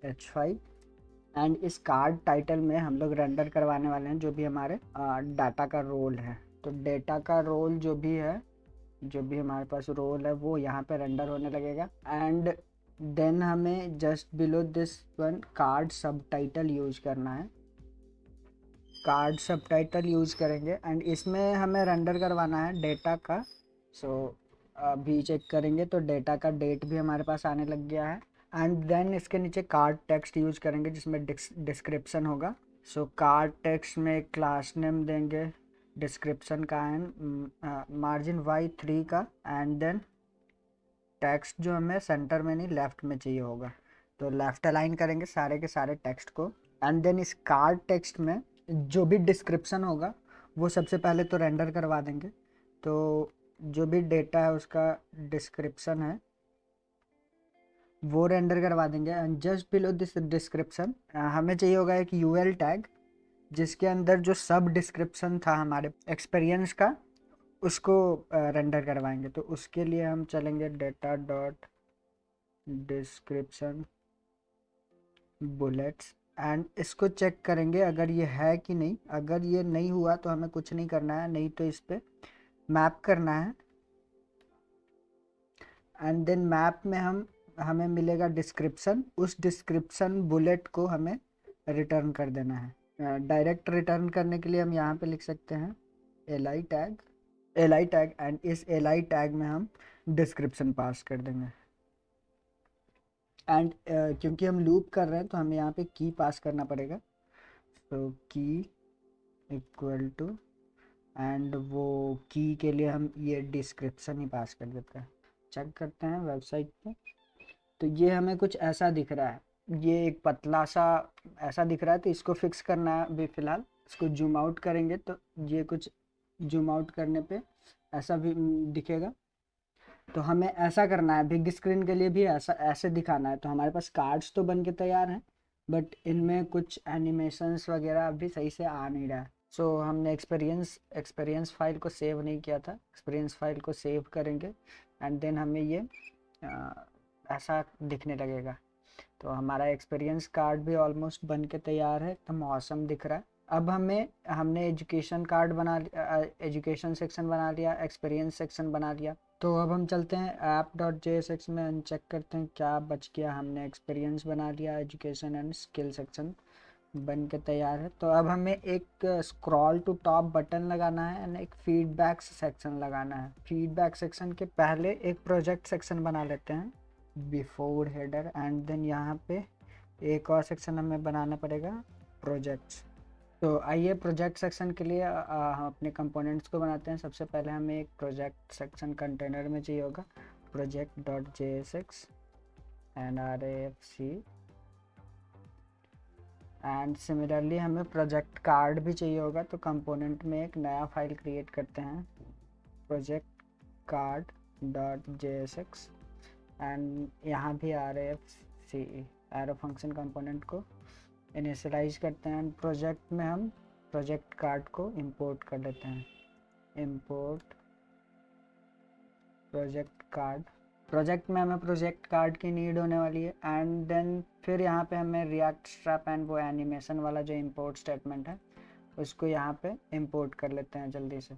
h5 and इस कार्ड टाइटल में हम लोग रेंडर करवाने वाले हैं जो भी हमारे डाटा का रोल है। तो डेटा का रोल जो भी हमारे पास रोल है वो यहाँ पे रेंडर होने लगेगा। एंड देन हमें just below this one card सब टाइटल यूज करना है। कार्ड सब टाइटल यूज करेंगे एंड इसमें हमें रेंडर करवाना है डेटा का। सो अभी चेक करेंगे तो डेटा का डेट भी हमारे पास आने लग गया है। एंड देन इसके नीचे कार्ड टेक्स्ट यूज करेंगे जिसमें डिस्क्रिप्शन होगा। सो कार्ड टेक्स्ट में क्लास नेम देंगे, डिस्क्रिप्शन का है मार्जिन y3 का, एंड देन टेक्स्ट जो हमें सेंटर में नहीं लेफ्ट में चाहिए होगा, तो लेफ्ट अलाइन करेंगे सारे के सारे टेक्स्ट को। एंड देन इस कार्ड टेक्स्ट में जो भी डिस्क्रिप्शन होगा वो सबसे पहले तो रेंडर करवा देंगे। तो जो भी डेटा है उसका डिस्क्रिप्शन है वो रेंडर करवा देंगे। And just below this description हमें चाहिए होगा एक यूएल टैग जिसके अंदर जो सब डिस्क्रिप्शन था हमारे एक्सपीरियंस का उसको रेंडर करवाएंगे। तो उसके लिए हम चलेंगे data dot description bullets and इसको चेक करेंगे अगर ये है कि नहीं। अगर ये नहीं हुआ तो हमें कुछ नहीं करना है, नहीं तो इस पर मैप करना है। एंड देन मैप में हमें मिलेगा डिस्क्रिप्शन, उस डिस्क्रिप्शन बुलेट को हमें रिटर्न कर देना है। डायरेक्ट रिटर्न करने के लिए हम यहाँ पे लिख सकते हैं li टैग एंड इस li टैग में हम डिस्क्रिप्शन पास कर देंगे। एंड क्योंकि हम लूप कर रहे हैं तो हमें यहाँ पे की पास करना पड़ेगा। तो की इक्वल टू, एंड वो की के लिए हम ये डिस्क्रिप्शन ही पास कर देते हैं। चेक करते हैं वेबसाइट पे, तो ये हमें कुछ ऐसा दिख रहा है, ये एक पतला सा ऐसा दिख रहा है, तो इसको फिक्स करना है अभी फ़िलहाल। इसको जूम आउट करेंगे तो ये कुछ जूम आउट करने पे ऐसा भी दिखेगा। तो हमें ऐसा करना है, बिग स्क्रीन के लिए भी ऐसा ऐसे दिखाना है। तो हमारे पास कार्ड्स तो बन के तैयार हैं, बट इनमें कुछ एनिमेशंस वगैरह अभी सही से आ नहीं रहा है। सो हमने एक्सपीरियंस फाइल को सेव नहीं किया था, एक्सपीरियंस फाइल को सेव करेंगे एंड देन हमें ये ऐसा दिखने लगेगा। तो हमारा एक्सपीरियंस कार्ड भी ऑलमोस्ट बन के तैयार है, एकदम मौसम दिख रहा है। अब हमने एजुकेशन कार्ड बना लिया, एजुकेशन सेक्शन बना लिया, एक्सपीरियंस सेक्शन बना लिया। तो अब हम चलते हैं app.jsx में, अनचेक करते हैं क्या बच गया। हमने एक्सपीरियंस बना लिया, एजुकेशन एंड स्किल सेक्शन बन के तैयार है। तो अब हमें एक स्क्रॉल टू टॉप बटन लगाना है एंड एक फीडबैक सेक्शन लगाना है। फीडबैक सेक्शन के पहले एक प्रोजेक्ट सेक्शन बना लेते हैं बिफोर हेडर, एंड देन यहाँ पे एक और सेक्शन हमें बनाना पड़ेगा, प्रोजेक्ट्स। तो आइए प्रोजेक्ट सेक्शन के लिए हम अपने कंपोनेंट्स को बनाते हैं। सबसे पहले हमें एक प्रोजेक्ट सेक्शन कंटेनर में चाहिए होगा, project.jsx and rafc, and similarly हमें प्रोजेक्ट कार्ड भी चाहिए होगा। तो कंपोनेंट में एक नया फाइल क्रिएट करते हैं, project card dot jsx, and यहाँ भी rafc एरो फंक्शन कंपोनेंट को इनिशियलाइज करते हैं। प्रोजेक्ट में हम प्रोजेक्ट कार्ड को इंपोर्ट कर लेते हैं, इंपोर्ट प्रोजेक्ट कार्ड। प्रोजेक्ट में हमें प्रोजेक्ट कार्ड की नीड होने वाली है, एंड देन फिर यहाँ पे हमें रिएक्ट स्ट्रैप एंड वो एनिमेशन वाला जो इंपोर्ट स्टेटमेंट है उसको यहाँ पे इंपोर्ट कर लेते हैं जल्दी से।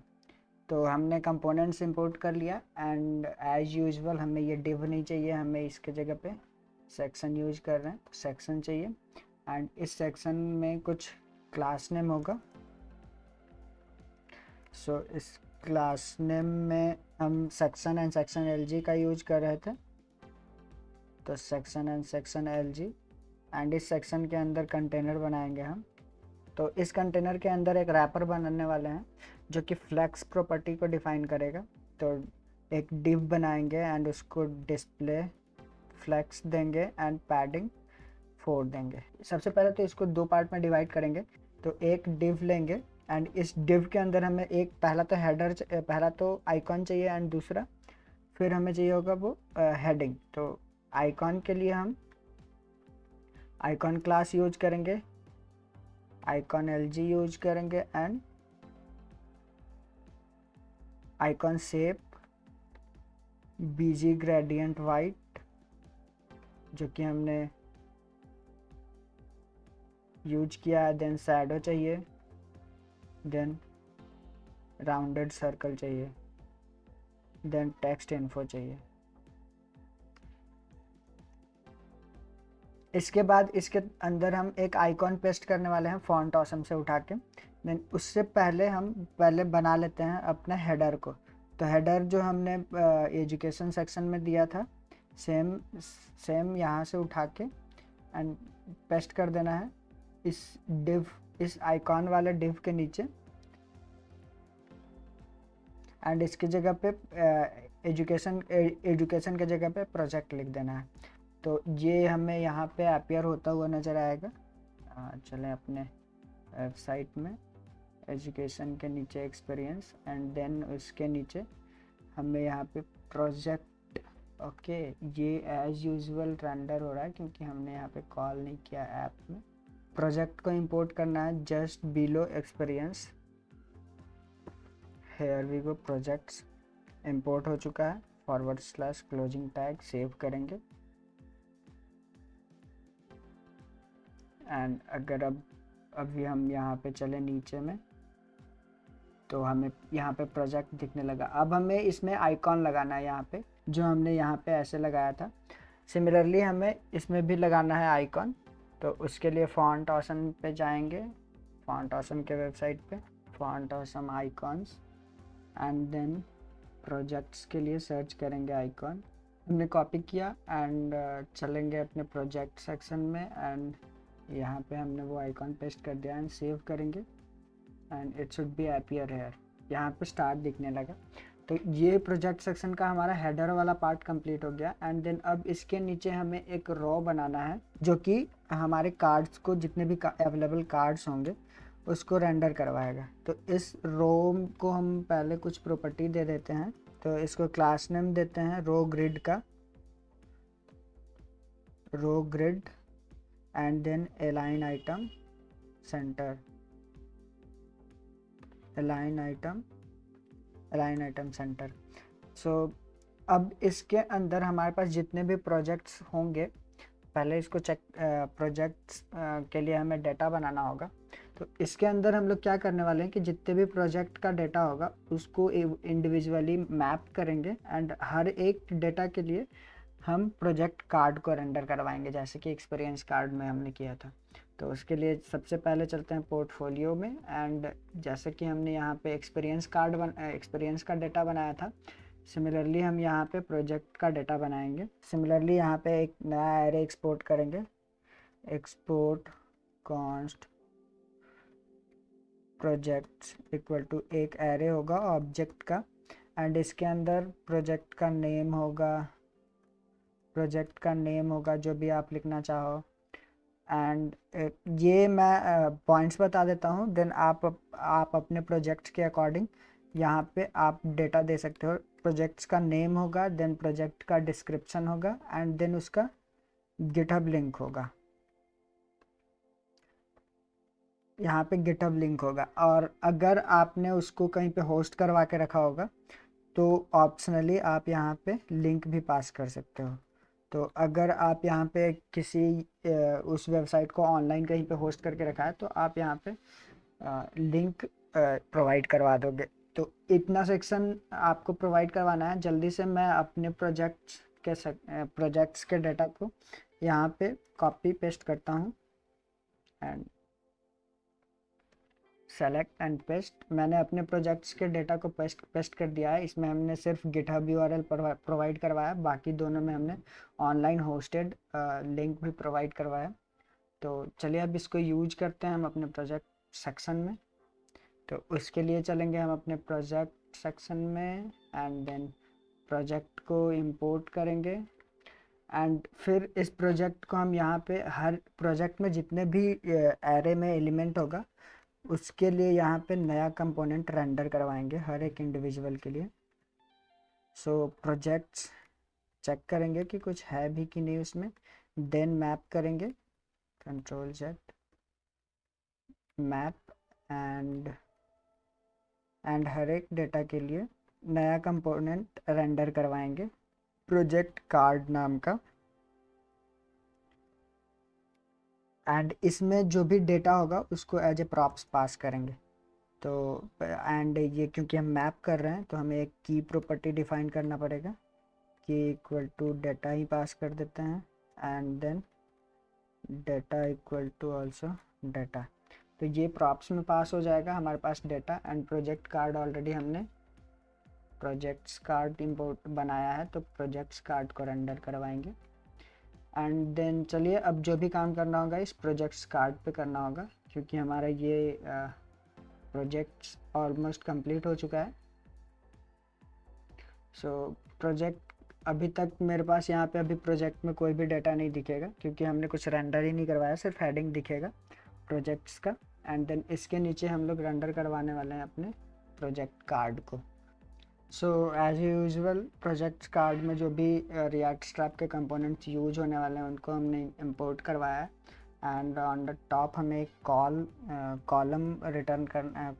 तो हमने कंपोनेंट्स इंपोर्ट कर लिया, एंड एज यूजुअल हमें ये डिव नहीं चाहिए, हमें इसके जगह पे सेक्शन यूज कर रहे हैं, तो सेक्शन चाहिए। एंड इस सेक्शन में कुछ क्लास नेम होगा। सो इस क्लास नेम में हम सेक्शन एंड सेक्शन एलजी का यूज कर रहे थे, तो section and section LG, and इस सेक्शन के अंदर कंटेनर बनाएंगे हम। तो इस कंटेनर के अंदर एक रैपर बनाने वाले हैं जो कि फ्लेक्स प्रॉपर्टी को डिफाइन करेगा। तो एक डिव बनाएंगे एंड उसको डिस्प्ले फ्लेक्स देंगे एंड पैडिंग 4 देंगे। सबसे पहले तो इसको दो पार्ट में डिवाइड करेंगे। तो एक डिव लेंगे एंड इस डिव के अंदर हमें एक पहला तो आइकॉन चाहिए एंड दूसरा फिर हमें चाहिए होगा वो हेडिंग। तो आइकॉन के लिए हम आइकॉन क्लास यूज करेंगे, आइकॉन एलजी यूज करेंगे, and icon shape BG gradient white जो कि हमने यूज किया है। देन शैडो चाहिए, देन राउंडेड सर्कल चाहिए, देन टेक्स्ट इन्फो चाहिए। इसके बाद इसके अंदर हम एक आइकॉन पेस्ट करने वाले हैं फॉन्ट ऑसम से उठा के। देन उससे पहले हम बना लेते हैं अपने हेडर को। तो हेडर जो हमने एजुकेशन सेक्शन में दिया था सेम यहाँ से उठा के एंड पेस्ट कर देना है इस आइकॉन वाले डिव के नीचे, एंड इसकी जगह पे एजुकेशन के जगह पे प्रोजेक्ट लिख देना है। तो ये हमें यहाँ पे अपीयर होता हुआ नज़र आएगा। चलें अपने वेबसाइट में, एजुकेशन के नीचे एक्सपीरियंस, एंड देन उसके नीचे हमें यहाँ पे प्रोजेक्ट। ओके, ये एज यूजुअल रेंडर हो रहा है क्योंकि हमने यहाँ पे कॉल नहीं किया ऐप में। प्रोजेक्ट को इंपोर्ट करना है just below experience. Here we go, projects import हो चुका है, / क्लोजिंग टैग सेव करेंगे। एंड अगर अभी हम यहाँ पे चले नीचे में तो हमें यहाँ पे प्रोजेक्ट दिखने लगा। अब हमें इसमें आइकॉन लगाना है यहाँ पे, जो हमने यहाँ पे ऐसे लगाया था। सिमिलरली हमें इसमें भी लगाना है आइकॉन। तो उसके लिए फॉन्ट ऑसम पे जाएंगे, फॉन्ट ऑसम के वेबसाइट पे font awesome icons, and then projects के लिए सर्च करेंगे आइकॉन। हमने कॉपी किया एंड चलेंगे अपने प्रोजेक्ट सेक्शन में, एंड यहाँ पे हमने वो आइकॉन पेस्ट कर दिया एंड सेव करेंगे। And it should be appear here. यहाँ पे स्टार्ट दिखने लगा। तो ये प्रोजेक्ट सेक्शन का हमारा हेडर वाला पार्ट कंप्लीट हो गया। एंड देन अब इसके नीचे हमें एक रो बनाना है जो कि हमारे कार्ड्स को, जितने भी अवेलेबल कार्ड्स होंगे उसको रेंडर करवाएगा। तो इस रो को हम पहले कुछ प्रॉपर्टी दे देते हैं। तो इसको क्लास नेम देते हैं रो ग्रिड का, row grid, and then align item centre, align item centre. So अब इसके अंदर हमारे पास जितने भी प्रोजेक्ट्स होंगे, पहले इसको चेक, प्रोजेक्ट्स के लिए हमें डेटा बनाना होगा। तो इसके अंदर हम लोग क्या करने वाले हैं कि जितने भी प्रोजेक्ट का डेटा होगा उसको इंडिविजुअली मैप करेंगे एंड हर एक डेटा के लिए हम प्रोजेक्ट कार्ड को रेंडर करवाएंगे, जैसे कि एक्सपीरियंस कार्ड में हमने किया था। तो उसके लिए सबसे पहले चलते हैं पोर्टफोलियो में। एंड जैसे कि हमने यहाँ पे एक्सपीरियंस का डेटा बनाया था, सिमिलरली हम यहाँ पे प्रोजेक्ट का डेटा बनाएंगे। सिमिलरली यहाँ पे एक नया एरे एक्सपोर्ट करेंगे, export const projects equal to एक एरे होगा ऑब्जेक्ट का, एंड इसके अंदर प्रोजेक्ट का नेम होगा जो भी आप लिखना चाहो। एंड ये मैं पॉइंट्स बता देता हूँ, देन आप अपने प्रोजेक्ट्स के अकॉर्डिंग यहाँ पे आप डेटा दे सकते हो। प्रोजेक्ट्स का नेम होगा, देन प्रोजेक्ट का डिस्क्रिप्शन होगा, एंड देन उसका गिटहब लिंक होगा। यहाँ पे गिटहब लिंक होगा। और अगर आपने उसको कहीं पे होस्ट करवा के रखा होगा तो ऑप्शनली आप यहाँ पे लिंक भी पास कर सकते हो। तो अगर आप यहाँ पे किसी उस वेबसाइट को ऑनलाइन कहीं पे होस्ट करके रखा है तो आप यहाँ पे लिंक प्रोवाइड करवा दोगे। तो इतना सेक्शन आपको प्रोवाइड करवाना है। जल्दी से मैं अपने प्रोजेक्ट्स के डेटा को यहाँ पे कॉपी पेस्ट करता हूँ एंड सेलेक्ट एंड पेस्ट। मैंने अपने प्रोजेक्ट्स के डेटा को पेस्ट कर दिया है। इसमें हमने सिर्फ गिटहब यूआरएल प्रोवाइड करवाया, बाकी दोनों में हमने ऑनलाइन होस्टेड लिंक भी प्रोवाइड करवाया। तो चलिए अब इसको यूज करते हैं हम अपने प्रोजेक्ट सेक्शन में। तो उसके लिए चलेंगे हम अपने प्रोजेक्ट सेक्शन में एंड देन प्रोजेक्ट को इंपोर्ट करेंगे। एंड फिर इस प्रोजेक्ट को हम यहाँ पे हर प्रोजेक्ट में जितने भी एरे में एलिमेंट होगा उसके लिए यहाँ पे नया कंपोनेंट रेंडर करवाएंगे हर एक इंडिविजुअल के लिए। सो प्रोजेक्ट्स चेक करेंगे कि कुछ है भी कि नहीं उसमें, देन मैप करेंगे, कंट्रोल जेड मैप, एंड हर एक डेटा के लिए नया कंपोनेंट रेंडर करवाएंगे प्रोजेक्ट कार्ड नाम का। एंड इसमें जो भी डेटा होगा उसको एज ए प्रॉप्स पास करेंगे। तो एंड ये क्योंकि हम मैप कर रहे हैं तो हमें एक की प्रॉपर्टी डिफाइन करना पड़ेगा, की इक्वल टू डेटा ही पास कर देते हैं and then data equal to also data. तो ये प्रॉप्स में पास हो जाएगा हमारे पास data. And project card already हमने प्रोजेक्ट्स कार्ड इंपोर्ट बनाया है तो प्रोजेक्ट्स कार्ड को रेंडर करवाएंगे। एंड देन चलिए अब जो भी काम करना होगा इस प्रोजेक्ट्स कार्ड पे करना होगा, क्योंकि हमारा ये प्रोजेक्ट्स ऑलमोस्ट कंप्लीट हो चुका है। सो प्रोजेक्ट अभी तक मेरे पास यहाँ पे अभी प्रोजेक्ट में कोई भी डेटा नहीं दिखेगा क्योंकि हमने कुछ रेंडर ही नहीं करवाया, सिर्फ हेडिंग दिखेगा प्रोजेक्ट्स का। एंड देन इसके नीचे हम लोग रेंडर करवाने वाले हैं अपने प्रोजेक्ट कार्ड को। So as usual projects card में जो भी रिएक्ट स्ट्रैप के कंपोनेंट्स यूज होने वाले हैं उनको हमने इंपोर्ट करवाया है। एंड ऑन द टॉप हमें एक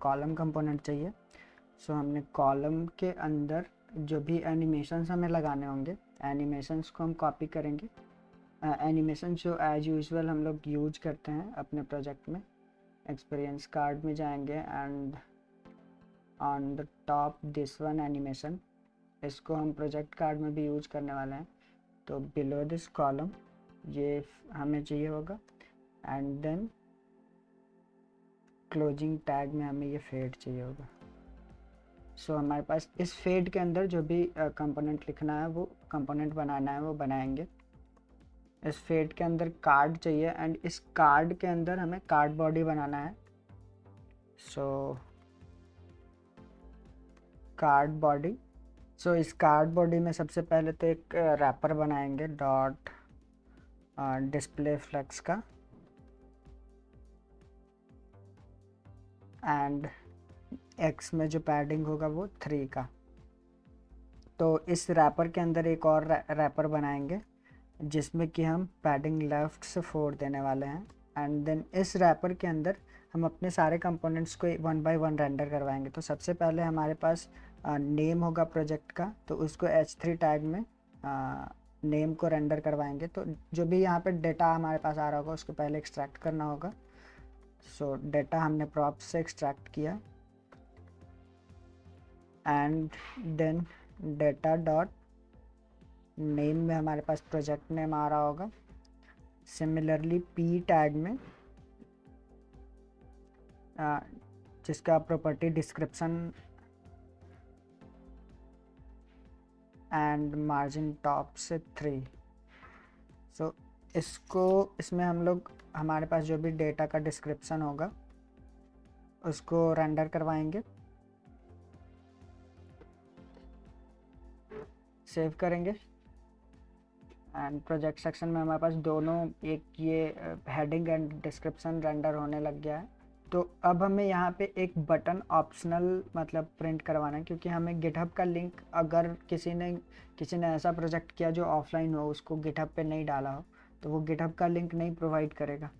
कॉलम कंपोनेंट चाहिए। सो हमने कॉलम के अंदर जो भी एनिमेशंस हमें लगाने होंगे एनिमेशंस को हम कॉपी करेंगे। एनिमेशन जो एज यूजुअल हम लोग यूज करते हैं अपने प्रोजेक्ट में, एक्सपीरियंस कार्ड में जाएंगे and on the top this one animation, इसको हम प्रोजेक्ट कार्ड में भी यूज करने वाले हैं। तो बिलो दिस कॉलम ये हमें चाहिए होगा। एंड देन क्लोजिंग टैग में हमें ये फेड चाहिए होगा। सो हमारे पास इस फेड के अंदर जो भी कंपोनेंट लिखना है वो कंपोनेंट बनाना है वो बनाएंगे। इस फेड के अंदर कार्ड चाहिए एंड इस कार्ड के अंदर हमें कार्ड बॉडी बनाना है। सो कार्ड बॉडी। सो इस कार्ड बॉडी में सबसे पहले तो एक रैपर बनाएंगे डॉट डिस्प्ले फ्लेक्स का, एंड एक्स में जो पैडिंग होगा वो 3 का। तो इस रैपर के अंदर एक और रैपर बनाएंगे जिसमें कि हम पैडिंग लेफ्ट से 4 देने वाले हैं, एंड देन इस रैपर के अंदर हम अपने सारे कंपोनेंट्स को 1 बाय 1 रेंडर करवाएंगे। तो सबसे पहले हमारे पास नेम होगा प्रोजेक्ट का, तो उसको H3 टैग में नेम को रेंडर करवाएंगे। तो जो भी यहाँ पे डेटा हमारे पास आ रहा होगा उसको पहले एक्सट्रैक्ट करना होगा। सो डेटा हमने प्रॉप्स से एक्सट्रैक्ट किया, and then data dot name में हमारे पास प्रोजेक्ट नेम आ रहा होगा। सिमिलरली पी टैग में जिसका property description and margin top से 3। सो इसमें हम लोग हमारे पास जो भी डेटा का डिस्क्रिप्शन होगा उसको रेंडर करवाएंगे, सेव करेंगे, एंड प्रोजेक्ट सेक्शन में हमारे पास दोनों एक ये हेडिंग एंड डिस्क्रिप्शन रेंडर होने लग गया है। तो अब हमें यहाँ पे एक बटन ऑप्शनल मतलब प्रिंट करवाना है, क्योंकि हमें गिटहब का लिंक अगर किसी ने ऐसा प्रोजेक्ट किया जो ऑफलाइन हो, उसको गिटहब पे नहीं डाला हो, तो वो गिटहब का लिंक नहीं प्रोवाइड करेगा।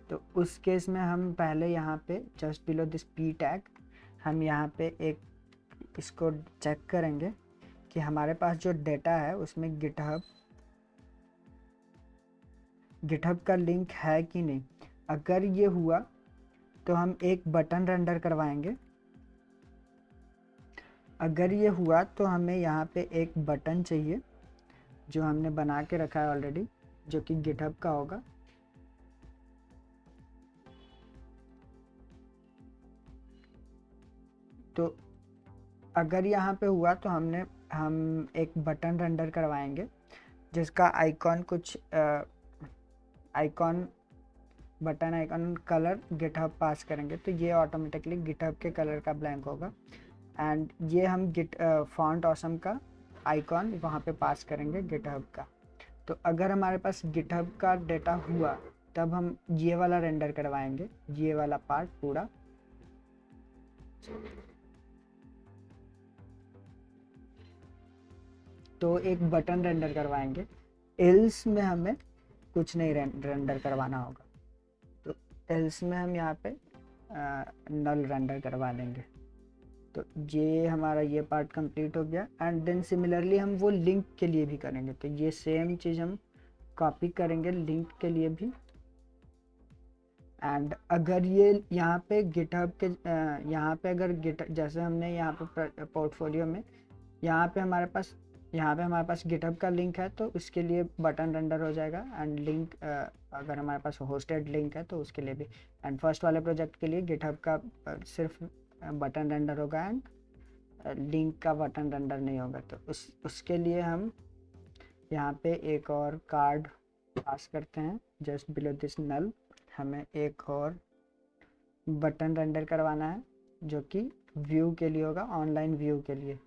तो उस केस में हम पहले यहाँ पे just below this P tag हम यहाँ पे एक इसको चेक करेंगे कि हमारे पास जो डेटा है उसमें गिटहब का लिंक है कि नहीं। अगर ये हुआ तो हम एक बटन रेंडर करवाएंगे। अगर ये हुआ तो हमें यहाँ पे एक बटन चाहिए जो हमने बना के रखा है ऑलरेडी, जो कि गिटहब का होगा। तो अगर यहाँ पे हुआ तो हम एक बटन रेंडर करवाएंगे जिसका बटन आइकॉन कलर गिटहब पास करेंगे, तो ये ऑटोमेटिकली गिटहब के कलर का ब्लैंक होगा। एंड ये हम फॉन्ट ऑसम का आइकॉन वहाँ पे पास करेंगे गिटहब का। तो अगर हमारे पास गिटहब का डेटा हुआ तब हम ये वाला रेंडर करवाएंगे, ये वाला पार्ट पूरा। तो एक बटन रेंडर करवाएंगे, एल्स में हमें कुछ नहीं रेंडर करवाना होगा। तो एल्स में हम यहाँ पे नल रेंडर करवा लेंगे। तो ये हमारा ये पार्ट कंप्लीट हो गया। एंड देन सिमिलरली हम वो लिंक के लिए भी करेंगे, तो ये सेम चीज़ हम कॉपी करेंगे लिंक के लिए भी। एंड अगर ये यहाँ पे गिटहब के यहाँ पे अगर जैसे हमने यहाँ पे पोर्टफोलियो में यहाँ पे हमारे पास गिटहब का लिंक है, तो उसके लिए बटन रेंडर हो जाएगा। एंड लिंक अगर हमारे पास होस्टेड लिंक है तो उसके लिए भी। एंड फर्स्ट वाले प्रोजेक्ट के लिए गिटहब का सिर्फ बटन रेंडर होगा एंड लिंक का बटन रेंडर नहीं होगा। तो उसके लिए हम यहाँ पे एक और कार्ड पास करते हैं जस्ट बिलो दिस नल। हमें एक और बटन रेंडर करवाना है जो कि व्यू के लिए होगा, ऑनलाइन व्यू के लिए।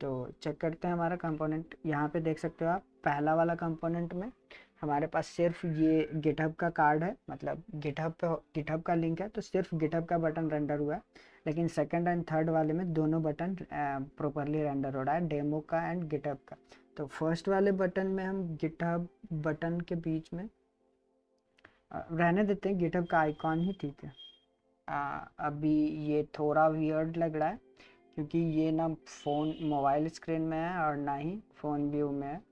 तो चेक करते हैं हमारा कंपोनेंट। यहाँ पे देख सकते हो आप, पहला वाला कंपोनेंट में हमारे पास सिर्फ ये गिटहब का कार्ड है, मतलब गिटहब का लिंक है, तो सिर्फ गिटहब का बटन रेंडर हुआ है। लेकिन सेकंड एंड थर्ड वाले में दोनों बटन प्रॉपरली रेंडर हो रहा है, डेमो का एंड गिटहब का। तो फर्स्ट वाले बटन में हम गिटहब बटन के बीच में रहने देते हैं, गिटहब का आइकॉन ही ठीक है। अभी ये थोड़ा वियर्ड लग रहा है क्योंकि ये ना मोबाइल स्क्रीन में है और ना ही फ़ोन व्यू में है।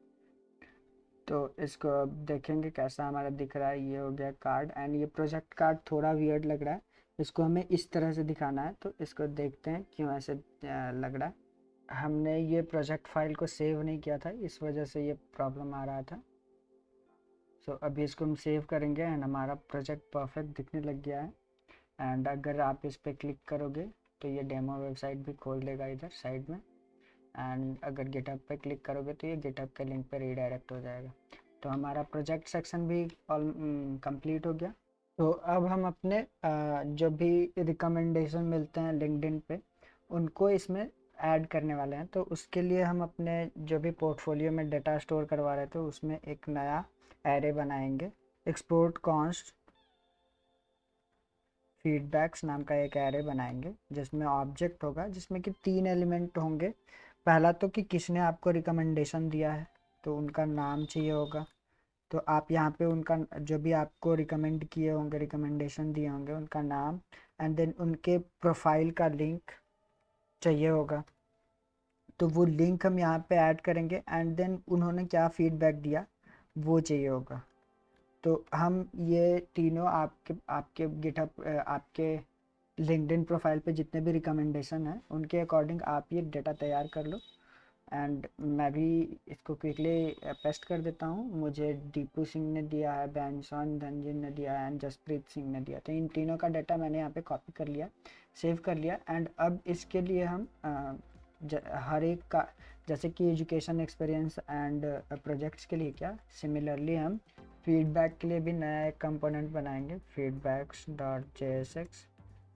तो इसको अब देखेंगे कैसा हमारा दिख रहा है। ये हो गया कार्ड, एंड ये प्रोजेक्ट कार्ड थोड़ा वियर्ड लग रहा है, इसको हमें इस तरह से दिखाना है। तो इसको देखते हैं क्यों ऐसे लग रहा है। हमने ये प्रोजेक्ट फाइल को सेव नहीं किया था, इस वजह से ये प्रॉब्लम आ रहा था। सो अभी इसको हम सेव करेंगे एंड हमारा प्रोजेक्ट परफेक्ट दिखने लग गया है। एंड अगर आप इस पर क्लिक करोगे तो ये डेमो वेबसाइट भी खोल देगा इधर साइड में। एंड अगर गिटहब पे क्लिक करोगे तो ये गिटहब के लिंक पे रीडायरेक्ट हो जाएगा। तो हमारा प्रोजेक्ट सेक्शन भी कंप्लीट हो गया। तो अब हम अपने जो भी रिकमेंडेशन मिलते हैं लिंक्डइन पे उनको इसमें ऐड करने वाले हैं। तो उसके लिए हम अपने जो भी पोर्टफोलियो में डेटा स्टोर करवा रहे थे उसमें एक नया एरे बनाएंगे। एक्सपोर्ट कॉन्स्ट फीडबैक्स नाम का एक एरे बनाएंगे जिसमें ऑब्जेक्ट होगा, जिसमें कि 3 एलिमेंट होंगे। पहला तो कि किसने आपको रिकमेंडेशन दिया है, तो उनका नाम चाहिए होगा। तो आप यहाँ पे उनका जो भी आपको रिकमेंड किए होंगे, रिकमेंडेशन दिए होंगे, उनका नाम एंड देन उनके प्रोफाइल का लिंक चाहिए होगा। तो वो लिंक हम यहाँ पे ऐड करेंगे एंड देन उन्होंने क्या फीडबैक दिया वो चाहिए होगा। तो हम ये तीनों आपके आपके गिटहब आपके लिंक्डइन प्रोफाइल पे जितने भी रिकमेंडेशन हैं उनके अकॉर्डिंग आप ये डेटा तैयार कर लो। एंड मैं भी इसको क्विकली पेस्ट कर देता हूँ। मुझे दीपू सिंह ने दिया है, बैंसन धनजिन ने दिया है एंड जसप्रीत सिंह ने दिया। तो इन तीनों का डाटा मैंने यहाँ पे कॉपी कर लिया, सेव कर लिया। एंड अब इसके लिए हम हर एक का, जैसे कि एजुकेशन एक्सपीरियंस एंड प्रोजेक्ट्स के लिए क्या, सिमिलरली हम फीडबैक के लिए भी नया एक कंपोनेंट बनाएंगे, feedbacks dot JSX।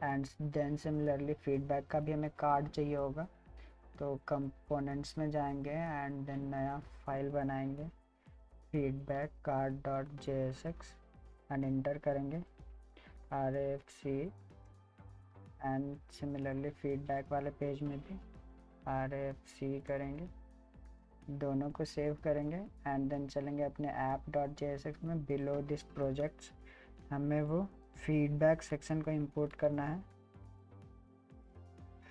And then similarly feedback का भी हमें कार्ड चाहिए होगा। तो कंपोनेंट्स में जाएंगे एंड देन नया फाइल बनाएंगे, feedback card dot JSX and inter करेंगे RFC। एंड सिमिलरली फीडबैक वाले पेज में भी RFC करेंगे, दोनों को सेव करेंगे। एंड देन चलेंगे अपने ऐप डॉट JSX में, बिलो दिस प्रोजेक्ट्स हमें वो फीडबैक सेक्शन को इंपोर्ट करना है।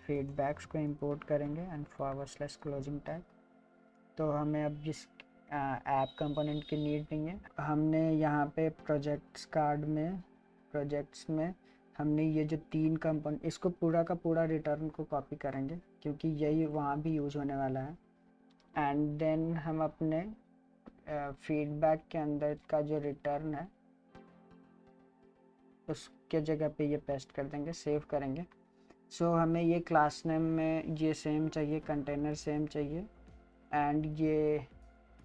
फीडबैक्स को इंपोर्ट करेंगे एंड / क्लोजिंग टैग। तो हमें अब जिस ऐप कंपोनेंट की नीड नहीं है, हमने यहाँ पे प्रोजेक्ट्स में हमने ये जो 3 कंपोनेंट, इसको पूरा का पूरा रिटर्न को कॉपी करेंगे क्योंकि यही वहाँ भी यूज होने वाला है। एंड देन हम अपने फीडबैक के अंदर का जो रिटर्न है उसके जगह पे ये पेस्ट कर देंगे, सेव करेंगे। सो हमें ये क्लास नेम में ये सेम चाहिए, कंटेनर सेम चाहिए एंड ये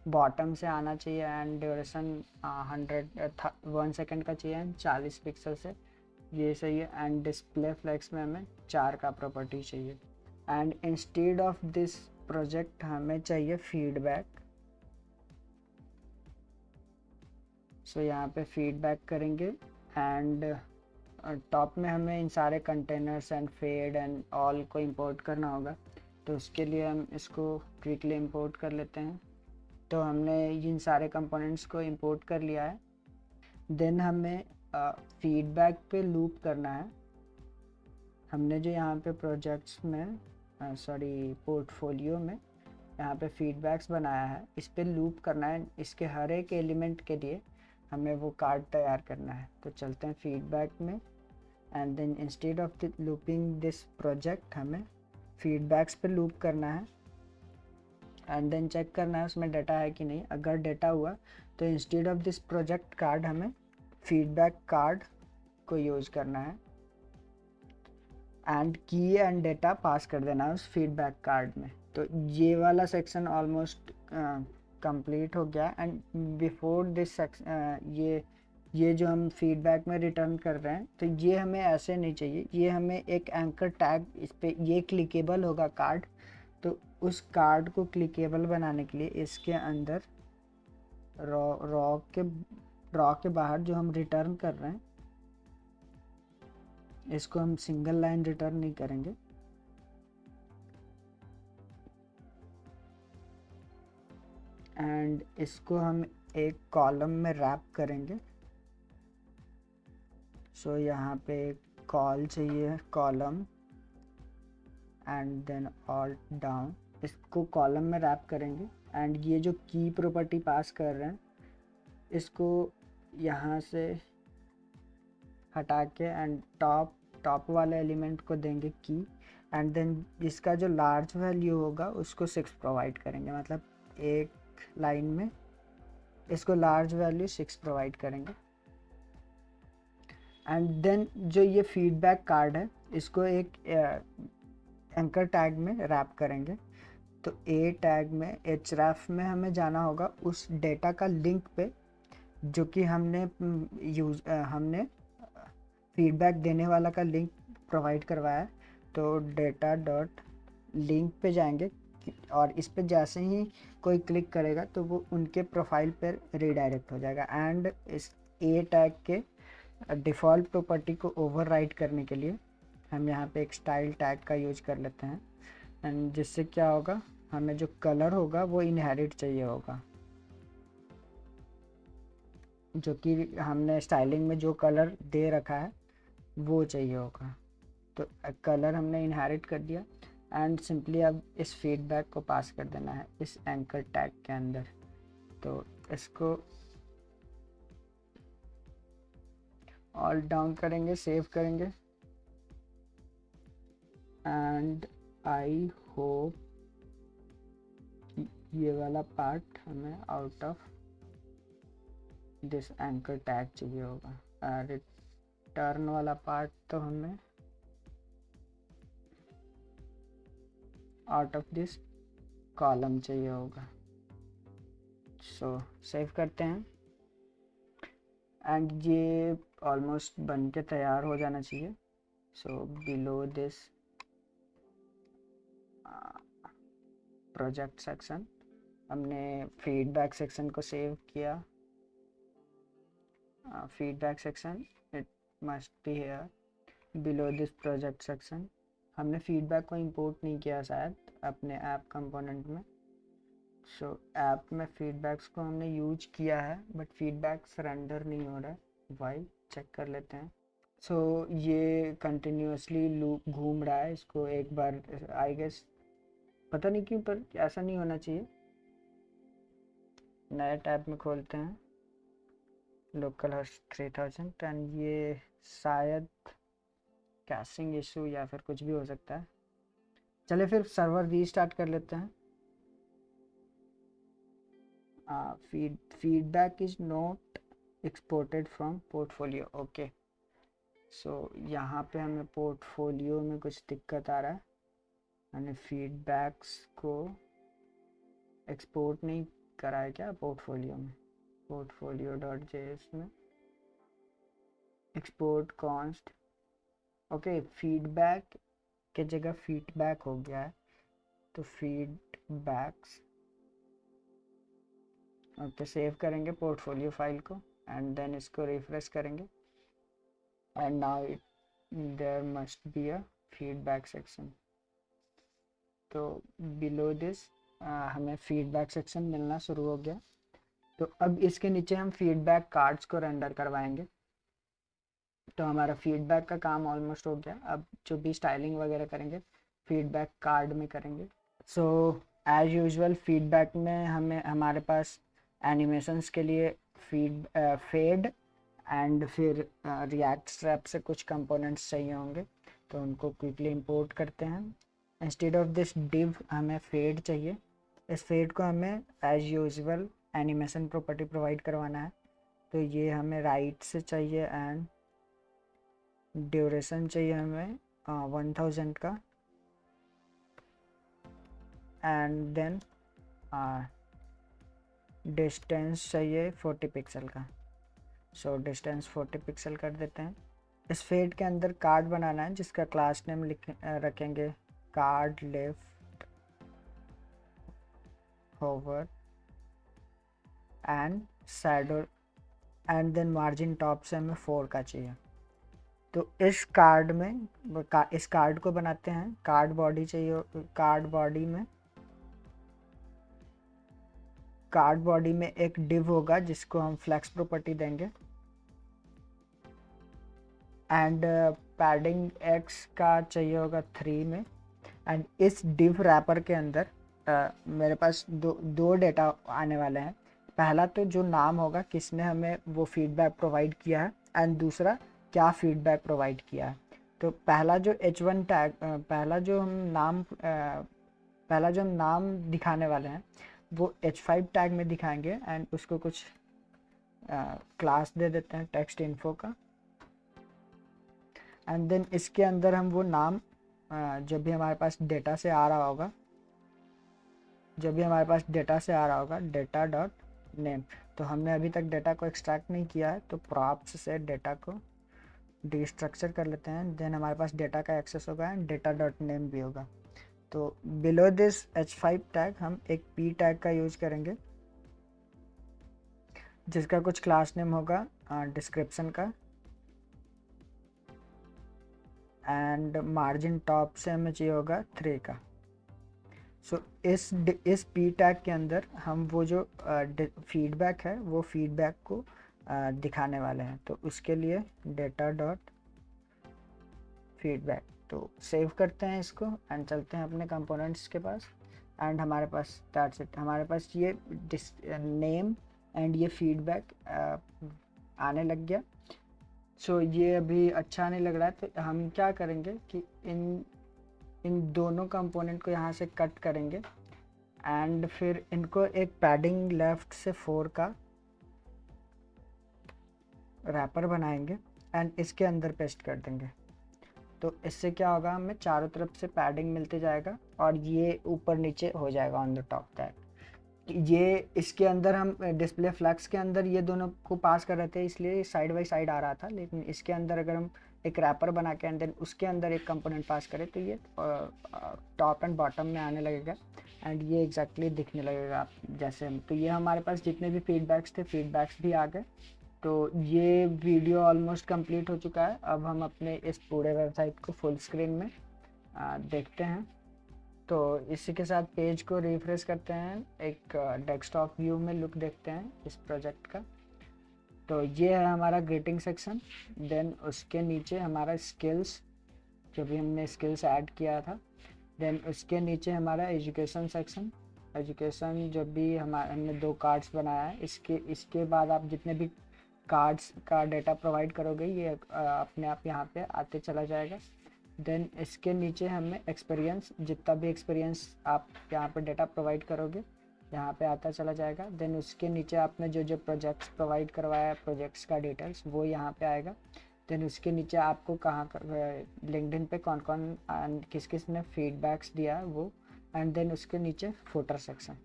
बॉटम से आना चाहिए एंड ड्यूरेशन 1 सेकेंड का चाहिए एंड 40 पिक्सल से, ये सही है। एंड डिस्प्ले फ्लेक्स में हमें 4 का प्रॉपर्टी चाहिए। And instead of this project हमें चाहिए फीडबैक। सो यहाँ पे फीडबैक करेंगे एंड टॉप में हमें इन सारे containers and fade and all को इंपोर्ट करना होगा। तो उसके लिए हम इसको क्विकली इंपोर्ट कर लेते हैं। तो हमने इन सारे कंपोनेंट्स को इंपोर्ट कर लिया है। देन हमें फीडबैक पे लूप करना है। हमने जो यहाँ पे प्रोजेक्ट्स में पोर्टफोलियो में यहाँ पे फीडबैक्स बनाया है, इस पे लूप करना है। इसके हर एक एलिमेंट के लिए हमें वो कार्ड तैयार करना है। तो चलते हैं फीडबैक में and then instead of looping this project हमें फीडबैक्स पे लूप करना है एंड देन चेक करना है उसमें डाटा है कि नहीं। अगर डाटा हुआ तो instead of this project card हमें फीडबैक कार्ड को यूज करना है एंड की एंड डेटा पास कर देना है उस फीडबैक कार्ड में। तो ये वाला सेक्शन ऑलमोस्ट कंप्लीट हो गया। एंड बिफोर दिस ये जो हम फीडबैक में रिटर्न कर रहे हैं तो ये हमें ऐसे नहीं चाहिए, ये हमें एक एंकर टैग, इस पर ये क्लिकेबल होगा कार्ड। तो उस कार्ड को क्लिकेबल बनाने के लिए इसके अंदर रॉ के बाहर जो हम रिटर्न कर रहे हैं इसको हम सिंगल लाइन रिटर्न नहीं करेंगे। एंड इसको हम एक कॉलम में रैप करेंगे। सो यहाँ पे कॉल चाहिए, column and then alt down, इसको कॉलम में रैप करेंगे। एंड ये जो की प्रॉपर्टी पास कर रहे हैं इसको यहाँ से हटा के एंड टॉप वाले एलिमेंट को देंगे की। एंड देन इसका जो लार्ज वैल्यू होगा उसको 6 प्रोवाइड करेंगे, मतलब एक लाइन में इसको लार्ज वैल्यू 6 प्रोवाइड करेंगे। एंड देन जो ये फीडबैक कार्ड है इसको एक एंकर टैग में रैप करेंगे। तो ए टैग में href में हमें जाना होगा उस डेटा का लिंक पे जो कि हमने फीडबैक देने वाला का लिंक प्रोवाइड करवाया है। तो डेटा डॉट लिंक पे जाएंगे और इस पे जैसे ही कोई क्लिक करेगा तो वो उनके प्रोफाइल पर रिडायरेक्ट हो जाएगा। एंड इस ए टैग के डिफ़ॉल्ट प्रॉपर्टी को ओवरराइड करने के लिए हम यहाँ पे एक स्टाइल टैग का यूज कर लेते हैं। एंड जिससे क्या होगा, हमें जो कलर होगा वो इनहेरिट चाहिए होगा, जो कि हमने स्टाइलिंग में जो कलर दे रखा है वो चाहिए होगा। तो कलर हमने इनहेरिट कर दिया एंड सिंपली अब इस फीडबैक को पास कर देना है इस एंकर टैग के अंदर। तो इसको ऑल डाउन करेंगे, सेव करेंगे एंड आई होप ये वाला पार्ट हमें out of this anchor tag चाहिए होगा। रिटर्न वाला पार्ट तो हमें आउट ऑफ दिस कॉलम चाहिए होगा। सो सेव करते हैं एंड ये ऑलमोस्ट बन के तैयार हो जाना चाहिए। So below this project section हमने फीडबैक सेक्शन को सेव किया। Feedback section it must be here below this project section. हमने फीडबैक को इंपोर्ट नहीं किया शायद अपने ऐप कंपोनेंट में। सो ऐप में फीडबैक्स को हमने यूज किया है बट फीडबैक्स रेंडर नहीं हो रहा है, वाई चेक कर लेते हैं। सो ये कंटिन्यूसली लूप घूम रहा है, इसको एक बार आई गेस पता नहीं क्यों पर ऐसा नहीं होना चाहिए। नया टैब में खोलते हैं लोकल होस्ट 3000 एंड ये शायद कैशिंग इशू या फिर कुछ भी हो सकता है। चलिए फिर सर्वर रीस्टार्ट कर लेते हैं। Feedback is not exported from portfolio. Okay, so यहाँ पे हमें पोर्टफोलियो में कुछ दिक्कत आ रहा है। मैंने फीडबैक्स को एक्सपोर्ट नहीं करा है क्या पोर्टफोलियो में, पोर्टफोलियो डॉट जेएस में एक्सपोर्ट कॉन्स्ट। ओके, फीडबैक के जगह फीडबैक हो गया है तो फीडबैक्स। ओके, सेव करेंगे पोर्टफोलियो फाइल को एंड देन इसको रिफ्रेश करेंगे and now it there must be a feedback section. तो बिलो दिस हमें फीडबैक सेक्शन मिलना शुरू हो गया। तो अब इसके नीचे हम फीडबैक कार्ड्स को रेंडर करवाएंगे। तो हमारा फीडबैक का काम ऑलमोस्ट हो गया। अब जो भी स्टाइलिंग वगैरह करेंगे फीडबैक कार्ड में करेंगे। सो एज यूजुअल फीडबैक में हमें हमारे पास एनिमेशंस के लिए फेड एंड फिर रिएक्ट स्ट्रैप से कुछ कंपोनेंट्स चाहिए होंगे, तो उनको क्विकली इंपोर्ट करते हैं। इंस्टेड ऑफ दिस डिव हमें फेड चाहिए। इस फेड को हमें as usual animation property provide करवाना है। तो ये हमें राइट से चाहिए एंड ड्यूरेशन चाहिए हमें 1000 का एंड देन डिस्टेंस चाहिए 40 पिक्सल का। सो डिस्टेंस 40 पिक्सल कर देते हैं। इस फेड के अंदर कार्ड बनाना है जिसका क्लास नेम रखेंगे card left hover and shadow and then margin top से हमें 4 का चाहिए। तो इस कार्ड में इस कार्ड को बनाते हैं। कार्ड बॉडी चाहिए। कार्ड बॉडी में एक डिव होगा जिसको हम फ्लेक्स प्रॉपर्टी देंगे एंड पैडिंग एक्स का चाहिए होगा 3 में। एंड इस डिव रैपर के अंदर मेरे पास दो डेटा आने वाले हैं। पहला तो जो नाम होगा किसने हमें वो फीडबैक प्रोवाइड किया है एंड दूसरा क्या फीडबैक प्रोवाइड किया है। तो पहला जो H1 टैग पहला जो हम नाम दिखाने वाले हैं वो H5 टैग में दिखाएंगे एंड उसको कुछ क्लास दे देते हैं टेक्स्ट इन्फो का। एंड देन इसके अंदर हम वो नाम जब भी हमारे पास डेटा से आ रहा होगा डेटा डॉट नेम। तो हमने अभी तक डेटा को एक्सट्रैक्ट नहीं किया है तो प्रॉप्स से डेटा को डी स्ट्रक्चर कर लेते हैं। देन हमारे पास डेटा का एक्सेस होगा एंड डेटा डॉट नेम भी होगा। तो बिलो दिस h5 टैग हम एक p टैग का यूज करेंगे जिसका कुछ क्लास नेम होगा डिस्क्रिप्शन का, एंड मार्जिन टॉप से हमें चाहिए होगा 3 का। सो इस p टैग के अंदर हम वो जो फीडबैक है वो फीडबैक को दिखाने वाले हैं। तो उसके लिए डेटा डॉट फीडबैक, तो सेव करते हैं इसको एंड चलते हैं अपने कंपोनेंट्स के पास। एंड हमारे पास दैट्स इट, हमारे पास ये नेम एंड ये फीडबैक आने लग गया। सो ये अभी अच्छा नहीं लग रहा है, तो हम क्या करेंगे कि इन दोनों कंपोनेंट को यहाँ से कट करेंगे एंड फिर इनको एक पैडिंग लेफ्ट से 4 का रैपर बनाएंगे एंड इसके अंदर पेस्ट कर देंगे। तो इससे क्या होगा, हमें चारों तरफ से पैडिंग मिलते जाएगा और ये ऊपर नीचे हो जाएगा ऑन द टॉप टैग। ये इसके अंदर हम डिस्प्ले फ्लक्स के अंदर ये दोनों को पास कर रहे थे, इसलिए साइड बाय साइड आ रहा था। लेकिन इसके अंदर अगर हम एक रैपर बना के एंड देन उसके अंदर एक कंपोनेंट पास करें तो ये टॉप एंड बॉटम में आने लगेगा एंड ये एग्जैक्टली दिखने लगेगा जैसे हम। तो ये हमारे पास जितने भी फीडबैक्स थे फीडबैक्स भी आ गए। तो ये वीडियो ऑलमोस्ट कंप्लीट हो चुका है। अब हम अपने इस पूरे वेबसाइट को फुल स्क्रीन में देखते हैं। तो इसी के साथ पेज को रिफ्रेश करते हैं, एक डेस्कटॉप व्यू में लुक देखते हैं इस प्रोजेक्ट का। तो ये है हमारा ग्रीटिंग सेक्शन। देन उसके नीचे हमारा स्किल्स, जो भी हमने स्किल्स ऐड किया था। देन उसके नीचे हमारा एजुकेशन सेक्शन, एजुकेशन जो भी हमने 2 कार्ड्स बनाया है। इसके बाद आप जितने भी कार्ड्स का डेटा प्रोवाइड करोगे ये अपने आप यहाँ पे आते चला जाएगा। देन इसके नीचे हमें एक्सपीरियंस, जितना भी एक्सपीरियंस आप यहाँ पे डेटा प्रोवाइड करोगे यहाँ पे आता चला जाएगा। देन उसके नीचे आपने जो जो प्रोजेक्ट्स प्रोवाइड करवाया है प्रोजेक्ट्स का डिटेल्स वो यहाँ पे आएगा। देन उसके नीचे आपको कहाँ लिंक्डइन पे कौन कौन किस किस ने फीडबैक्स दिया है वो, एंड देन उसके नीचे फुटर सेक्शन।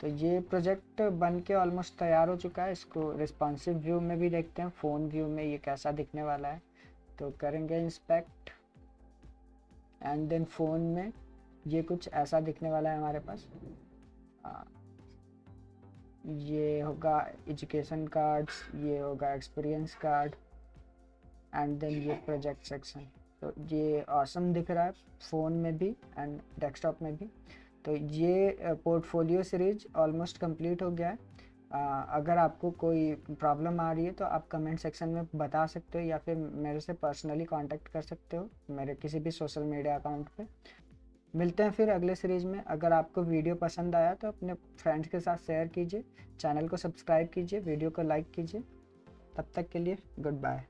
तो ये प्रोजेक्ट बन के ऑलमोस्ट तैयार हो चुका है। इसको रिस्पॉन्सिव व्यू में भी देखते हैं, फ़ोन व्यू में ये कैसा दिखने वाला है। तो करेंगे इंस्पेक्ट एंड देन फ़ोन में ये कुछ ऐसा दिखने वाला है हमारे पास। ये होगा एजुकेशन कार्ड्स, ये होगा एक्सपीरियंस कार्ड एंड देन ये प्रोजेक्ट सेक्शन। तो ये ऑसम दिख रहा है फ़ोन में भी एंड डेस्कटॉप में भी। तो ये पोर्टफोलियो सीरीज ऑलमोस्ट कंप्लीट हो गया है। अगर आपको कोई प्रॉब्लम आ रही है तो आप कमेंट सेक्शन में बता सकते हो या फिर मेरे से पर्सनली कांटेक्ट कर सकते हो मेरे किसी भी सोशल मीडिया अकाउंट पे। मिलते हैं फिर अगले सीरीज़ में। अगर आपको वीडियो पसंद आया तो अपने फ्रेंड्स के साथ शेयर कीजिए, चैनल को सब्सक्राइब कीजिए, वीडियो को लाइक कीजिए। तब तक के लिए गुड बाय।